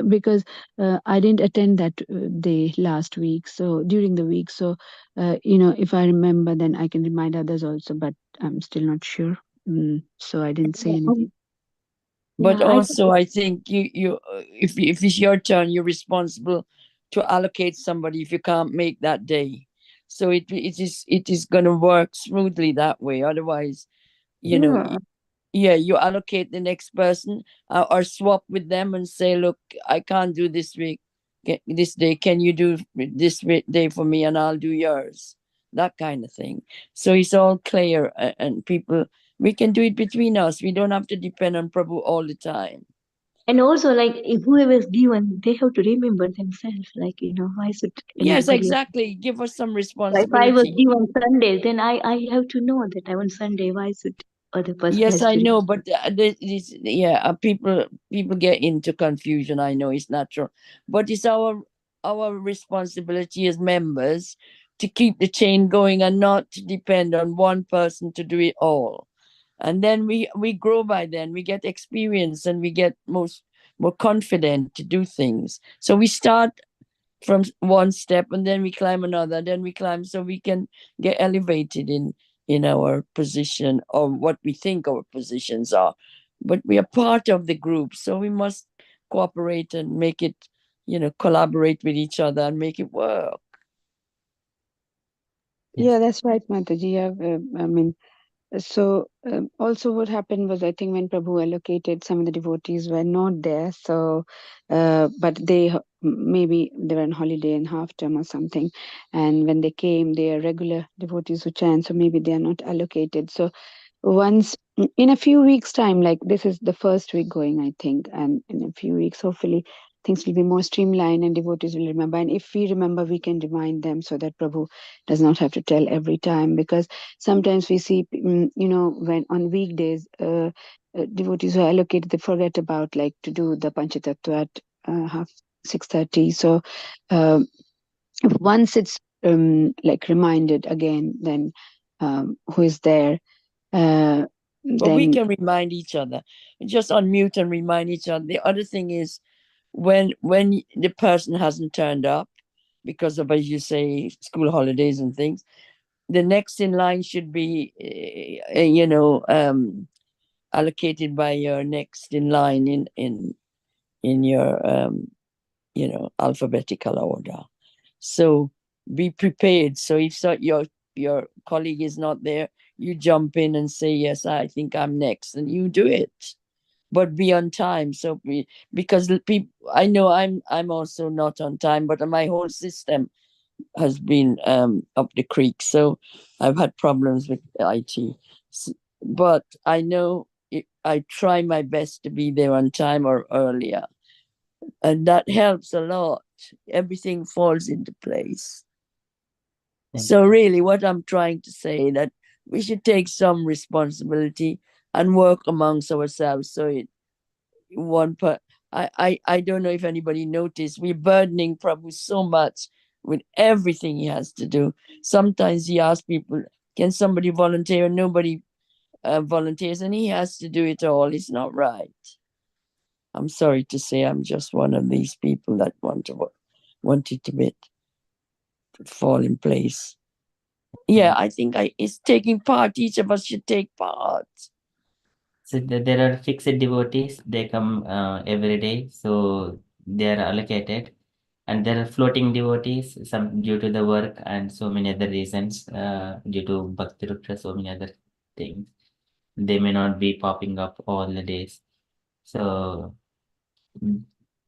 because I didn't attend that day last week, so during the week. So if I remember, then I can remind others also. But I'm still not sure, so I didn't say anything. But Yeah, I also, I think if it's your turn, you're responsible to allocate somebody if you can't make that day. So it is going to work smoothly that way. Otherwise, you know, yeah. you allocate the next person, or swap with them and say, look, I can't do this week, this day. Can you do this day for me, and I'll do yours? That kind of thing. So it's all clear, and people, we can do it between us. We don't have to depend on Prabhu all the time. And also, like, if whoever is given, they have to remember themselves. Like, why should Yes, anybody else? exactly. Give us some If I was responsibility. given Sunday, then I have to know that I want Sunday. Why should other person Yes, has I to? know, but people get into confusion. I know it's natural, but it's our responsibility as members to keep the chain going and not to depend on one person to do it all. And then we grow by then. We get experience and we get more confident to do things. So we start from one step and then we climb another, then we climb, so we can get elevated in our position or what we think our positions are. But we are part of the group, so we must cooperate and make it, collaborate with each other and make it work. Yeah, that's right, Mataji. I mean, so also what happened was, I think when Prabhu allocated, some of the devotees were not there. So, but maybe they were on holiday in half term or something, and when they came, they are regular devotees who chant. So maybe they are not allocated. So once in a few weeks time, like this is the first week going, I think, and in a few weeks hopefully things will be more streamlined and devotees will remember, and if we remember, we can remind them so that Prabhu does not have to tell every time. Because sometimes we see when on weekdays devotees who are allocated, they forget about like to do the panchatattva at half 6:30. So once it's like reminded again, then who is there, uh, But we then can remind each other, just unmute and remind each other. The other thing is, when the person hasn't turned up because of, as you say, school holidays and things, the next in line should be allocated by your next in line in your alphabetical order. So be prepared. So if your colleague is not there, you jump in and say, yes, I think I'm next, and you do it, but be on time. So because people, I know I'm also not on time, but my whole system has been up the creek. So I've had problems with IT. But I know I try my best to be there on time or earlier. And that helps a lot. Everything falls into place. So really what I'm trying to say, that we should take some responsibility and work amongst ourselves. So I don't know if anybody noticed, we're burdening Prabhu so much with everything he has to do. Sometimes he asks people, can somebody volunteer? Nobody volunteers, and he has to do it all. It's not right. I'm sorry to say, I'm just one of these people that want it to fall in place. Yeah, I think it's taking part. Each of us should take part. So there are fixed devotees, they come every day, so they are allocated. And there are floating devotees, some due to the work and so many other reasons, due to Bhakti Ruksha, so many other things. They may not be popping up all the days. So,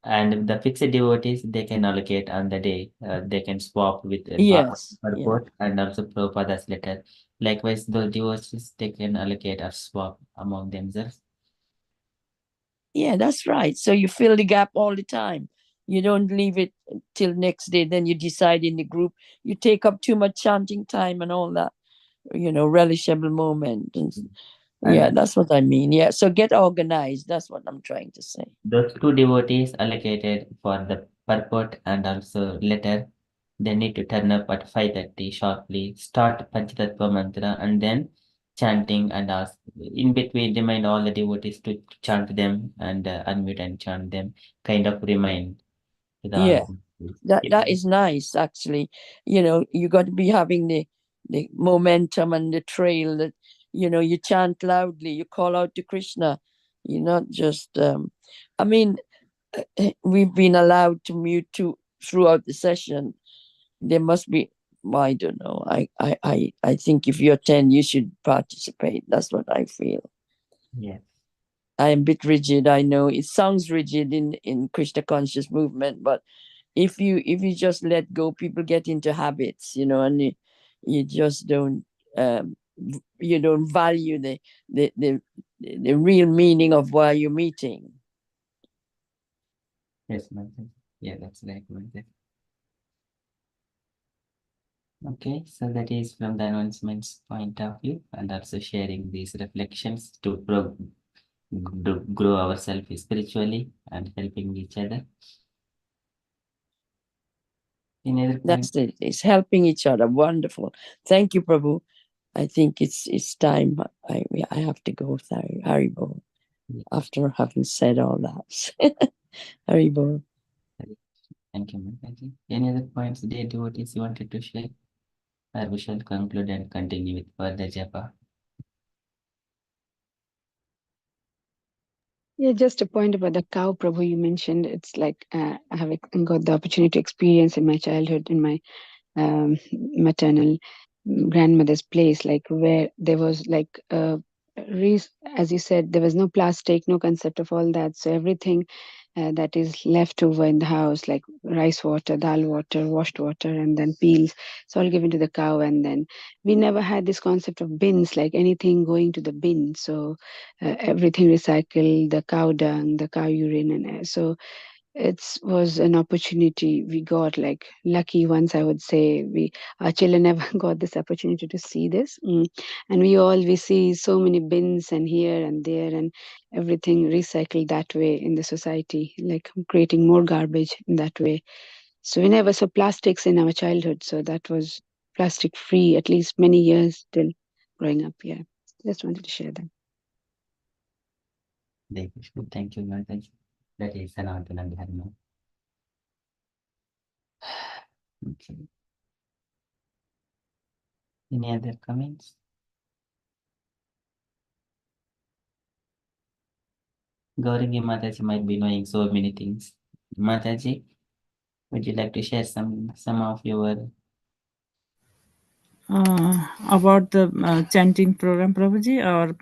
and the fixed devotees, they can allocate on the day. They can swap with Yes, yeah. purport and also Prabhupada's letter. Likewise, those devotees, they can allocate or swap among themselves. Yeah, that's right. So you fill the gap all the time. You don't leave it till next day. Then you decide in the group. You take up too much chanting time and all that, relishable moment. Yeah, And that's what I mean. Yeah, so get organized. That's what I'm trying to say. those two devotees allocated for the purport and also letter, they need to turn up at 5:30 sharply, start Panchatattva mantra, and then chanting and ask. In between, remind all the devotees to chant them and unmute and chant them. Kind of remind to the all Yeah, the that is nice, actually. You know, you got to be having the momentum and the trail that, you know, you chant loudly, you call out to Krishna. You're not just, I mean, we've been allowed to mute throughout the session. There must be, I don't know. I think if you're 10, you should participate. That's what I feel. Yeah. I'm a bit rigid. I know it sounds rigid in Krishna conscious movement, but if you just let go, people get into habits, you know, and you just don't you don't value the real meaning of why you're meeting. Yes, Mataji. Yeah, that's right, Mataji. Okay, so that is from the announcements point of view, and also sharing these reflections to grow ourselves spiritually and helping each other. In other That's point, it. It's helping each other. Wonderful. Thank you, Prabhu. I think it's time. I have to go. Sorry, Haribo. After having said all that, Haribo. thank you, Mataji. Any other points, dear devotees, you wanted to share? Or we shall conclude and continue with further japa. Yeah, just a point about the cow, Prabhu, you mentioned. It's like I have got the opportunity to experience in my childhood in my maternal grandmother's place, like where there was like as you said, there was no plastic, no concept of all that. So everything that is left over in the house, like rice water, dal water, washed water, and then peels, it's all given to the cow. And then we never had this concept of bins, like anything going to the bin. So everything recycled, the cow dung, the cow urine, and so it was an opportunity we got, like lucky ones, I would say. Our children never got this opportunity to see this. And we see so many bins and here and there and everything recycled that way in the society, like creating more garbage in that way. So we never saw plastics in our childhood, so that was plastic free at least many years till growing up. Yeah, just wanted to share that. Thank you, Mataji. That is Sanatana Dharma. Okay. Any other comments? Gauravi Mataji might be knowing so many things. Mataji, would you like to share some of your about the chanting program, Prabhuji, or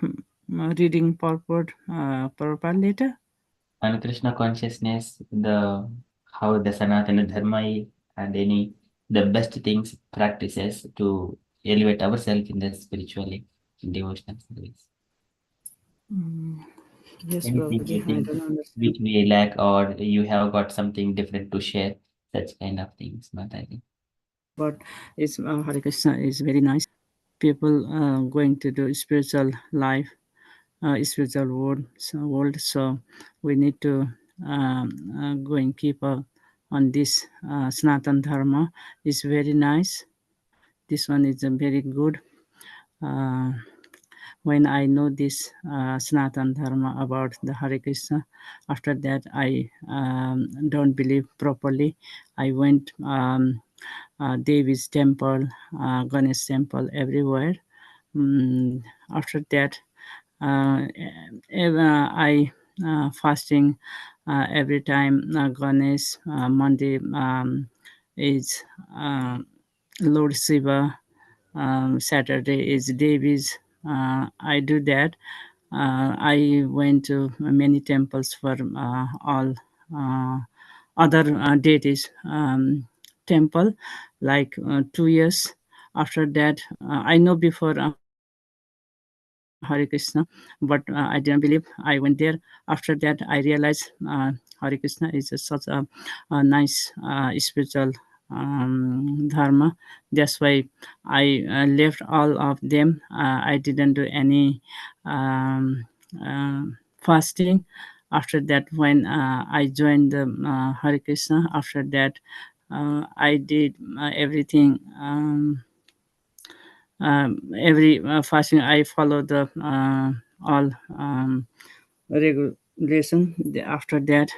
reading purport Prabhupada later? on Krishna consciousness, the how the Sanatana Dharma is, and any the best things practices to elevate ourselves in the spiritually devotional service. Yes, Anything Prabhuji, you I think don't understand. which we lack, or you have got something different to share, such kind of things, Mataji. But it's Hare Krishna is very nice. People going to do spiritual life, spiritual world. So we need to go and keep on this Sanatan Dharma. Is very nice. This one is very good. When I know this Sanatan Dharma about the Hare Krishna, after that I don't believe properly. I went Devi's temple, Ganesh temple, everywhere. After that, I fasting every time Ganesh, Monday is Lord Shiva, Saturday is Devi's. I do that. I went to many temples for all other deities temple, like 2 years. After that, I know before Hare Krishna, but I didn't believe. I went there. After that, I realized Hare Krishna is such a nice spiritual dharma. That's why I left all of them. I didn't do any um, fasting. After that, when I joined the Hare Krishna, after that I did everything. Every fasting I follow the all regulation. After that,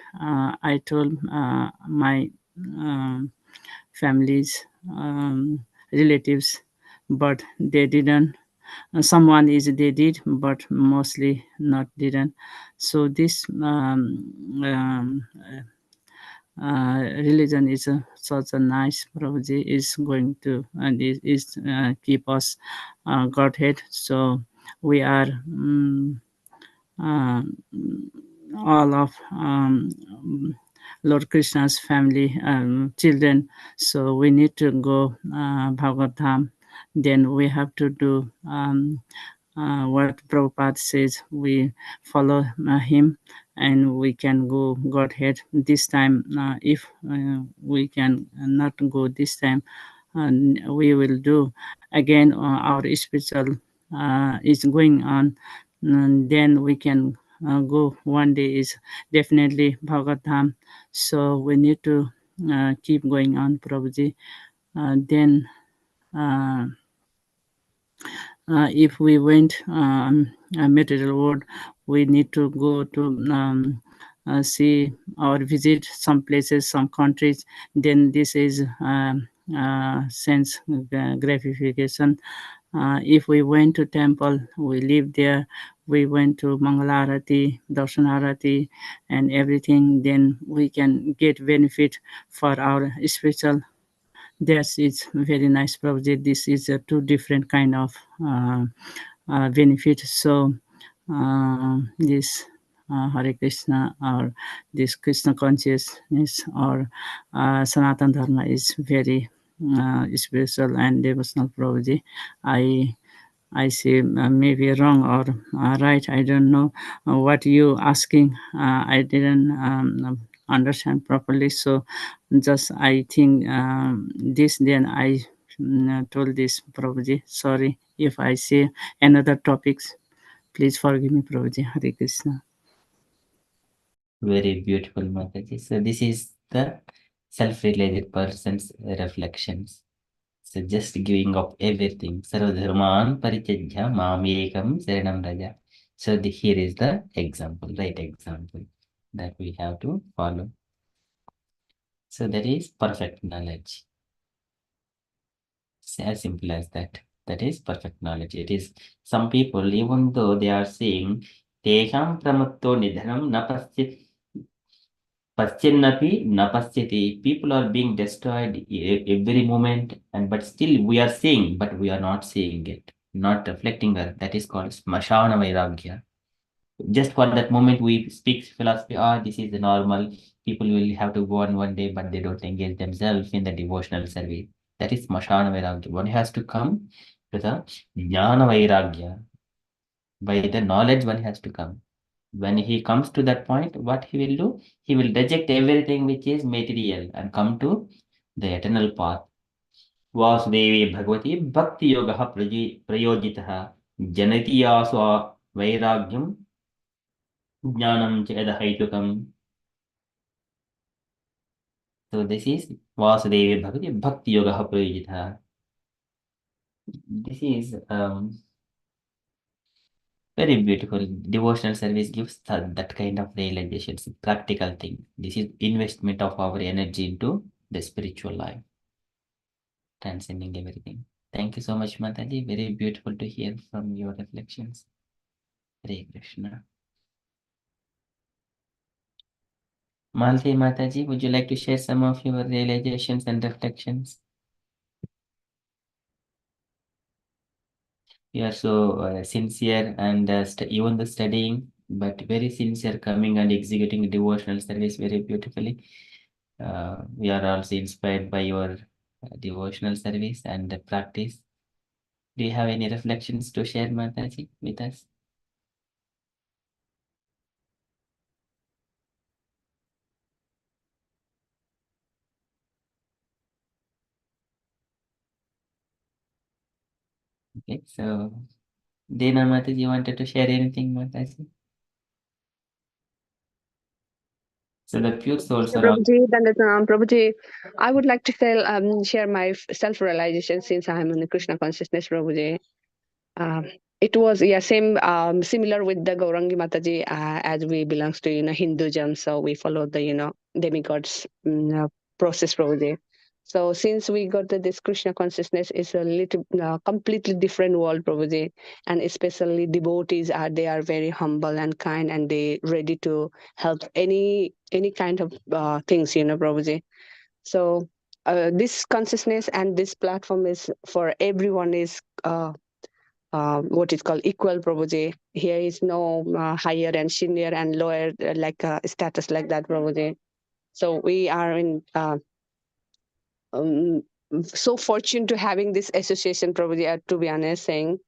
I told my um, families, relatives, but they didn't. Someone is they did, but mostly not didn't. So this religion is such a nice Prabhuji is going to and is keep us Godhead. So we are uh, all of Lord Krishna's family children. So we need to go Bhagavatam. Then we have to do what Prabhupada says. We follow him and we can go Godhead. This time, if we can not go this time, we will do again our spiritual is going on. And then we can go one day is definitely Bhagavatam. So we need to keep going on, Prabhuji. Then if we went a material world, we need to go to see or visit some places, some countries. Then this is sense gratification. If we went to temple, we live there. We went to Mangalarati, Darshanarati, and everything. Then we can get benefit for our spiritual. Yes, it's very nice project. This is a two different kind of benefit. So this Hare Krishna or this Krishna consciousness or Sanatan Dharma is very spiritual and devotional Prabhuji. I say maybe wrong or right. I don't know what you asking. I didn't understand properly. So just I think this. Then I told this Prabhuji. Sorry if I say another topics. Please forgive me, Prabhuji. Hare Krishna. Very beautiful, Mataji. So this is the self-realized person's reflections. So just giving up everything. Sarvadharman parityajya mamekam saranam raja. So here is the example, right example that we have to follow. So that is perfect knowledge. It's as simple as that. That is perfect knowledge. It is some people, even though they are saying Teham pramatto nidhanam napasyati Paschinnapi napasyati. People are being destroyed every moment, and but still we are seeing, but we are not seeing it, not reflecting that. That is called smashana vairagya. Just for that moment, we speak philosophy. Ah, this is the normal. People will have to go on one day, but they don't engage themselves in the devotional service. That is smashana vairagya. One has to come to the jnana vairagya. By the knowledge, one has to come. When he comes to that point, what he will do? He will reject everything which is material and come to the eternal path. Vasudevi Bhagavati Bhakti Yoga Prayojitaha Janati Yaswa Vairagyam Jnanam Chedahaitukam. So this is Vasudevi Bhagavati Bhakti Yoga Prayojitaha. This is very beautiful. Devotional service gives that kind of realizations, practical thing. This is investment of our energy into the spiritual life, transcending everything. Thank you so much, Mataji. Very beautiful to hear from your reflections. Hare Krishna. Malti Mataji, would you like to share some of your realizations and reflections? You are so sincere and even the studying, but very sincere, coming and executing devotional service very beautifully. We are also inspired by your devotional service and the practice. Do you have any reflections to share, Mataji, with us? Okay, so Dina Mataji, you wanted to share anything, Mataji? So the pure souls are all. Prabhuji, Prabhuji, I would like to share my self-realization since I am in the Krishna consciousness, Prabhuji. It was same similar with the Gaurangi Mataji, as we belongs to Hinduism, so we follow the demigods process, Prabhuji. So since we got this Krishna consciousness, is a little completely different world, Prabhuji, and especially devotees they are very humble and kind, and they ready to help any kind of things, Prabhuji. So this consciousness and this platform is for everyone, is what is called equal, Prabhuji. Here is no higher and senior and lower like status like that, Prabhuji. So we are in so fortunate to having this association, Prabhuji, to be honest saying.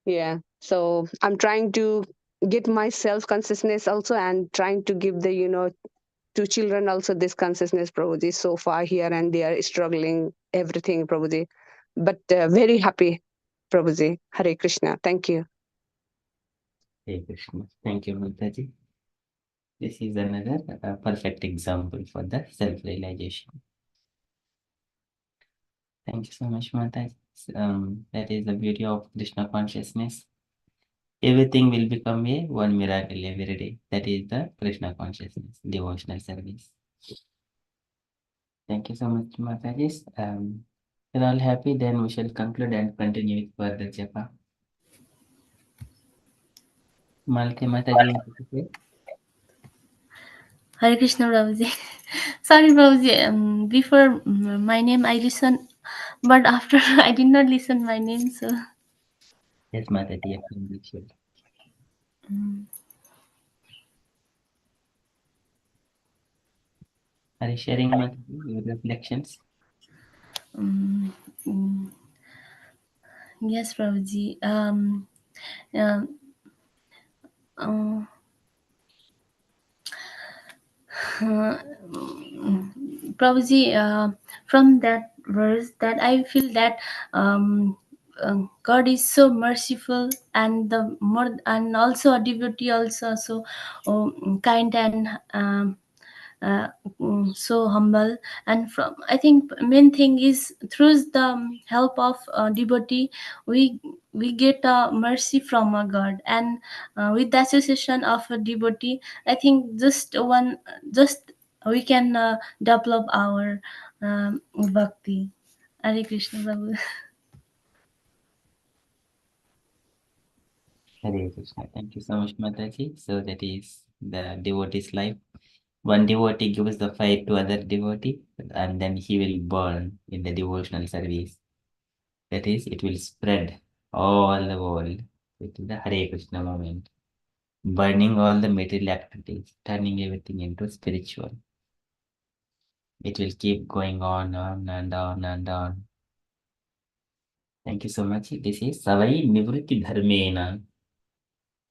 Yeah. So I'm trying to get my self consciousness also, and trying to give the to children also this consciousness, Prabhuji. So far here and they are struggling everything, Prabhuji, but very happy, Prabhuji. Hare Krishna. Thank you. Hare Krishna. Thank you, Mataji. This is another perfect example for the self-realization. Thank you so much, Mataji. That is the beauty of Krishna consciousness. Everything will become a one miracle every day. That is the Krishna consciousness, devotional service. Thank you so much, Mataji. You're all happy, then we shall conclude and continue with further japa. Malke Mataji, want to say? Hare Krishna, Prabhuji. Sorry, Prabhuji. Before my name, I listened, but after I did not listen my name, so. Yes, Mataji, sure. Are you sharing, Mataji, your reflections? Yes, Prabhuji. Prabhuji, from that verse, that I feel that God is so merciful, and the more, and also a devotee also so kind and uh, so humble. And from, I think main thing is through the help of devotee, we get mercy from a God, and with the association of a devotee, I think just we can develop our bhakti. Hare Krishna, Prabhu. Hare Krishna. Thank you so much, Mataji. So that is the devotee's life. One devotee gives the fire to other devotee, and then he will burn in the devotional service. That is, it will spread all the world with the Hare Krishna movement, burning all the material activities, turning everything into spiritual. It will keep going on and on and on. Thank you so much. This is Savai Nivritti Dharmena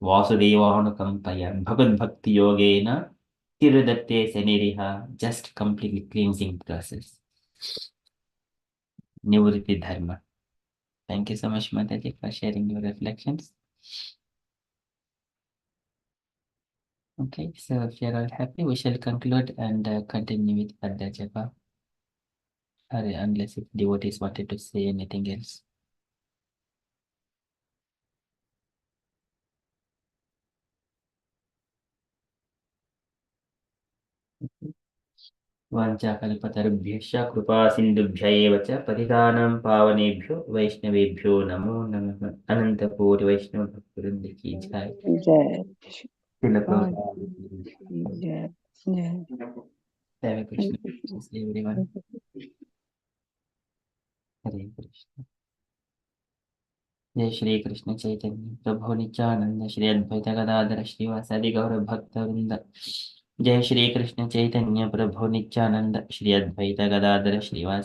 Vasudevanukampaya Bhagavad Bhakti Yogena Tirudatte Seniriha, just completely cleansing process. Nivritti Dharma. Thank you so much, Mataji, for sharing your reflections. Okay, so if you're all happy, we shall conclude and continue with Padda Japa. Unless if devotees wanted to say anything else. वाञ्छाकल्पतरुभ्यश्च कृपा सिन्धुभ्य एव च पतितानां पावनेभ्यो वैष्णवेभ्यो नमो नमः। अनंतकोटि वैष्णव भक्तवृंद की जय। Jai. श्रील God. प्रभुपाद की जय। Jai. Jai. Hare Krishna, everyone. Hare Krishna. जय श्री कृष्ण चैतन्य प्रभु नित्यानंद श्री अद्वैत गदाधर श्रीवासादि गौर भक्त वृंद। जय श्री कृष्ण चैतन्य प्रभु नित्यानंद श्री अद्वैत गदाधर श्रीवास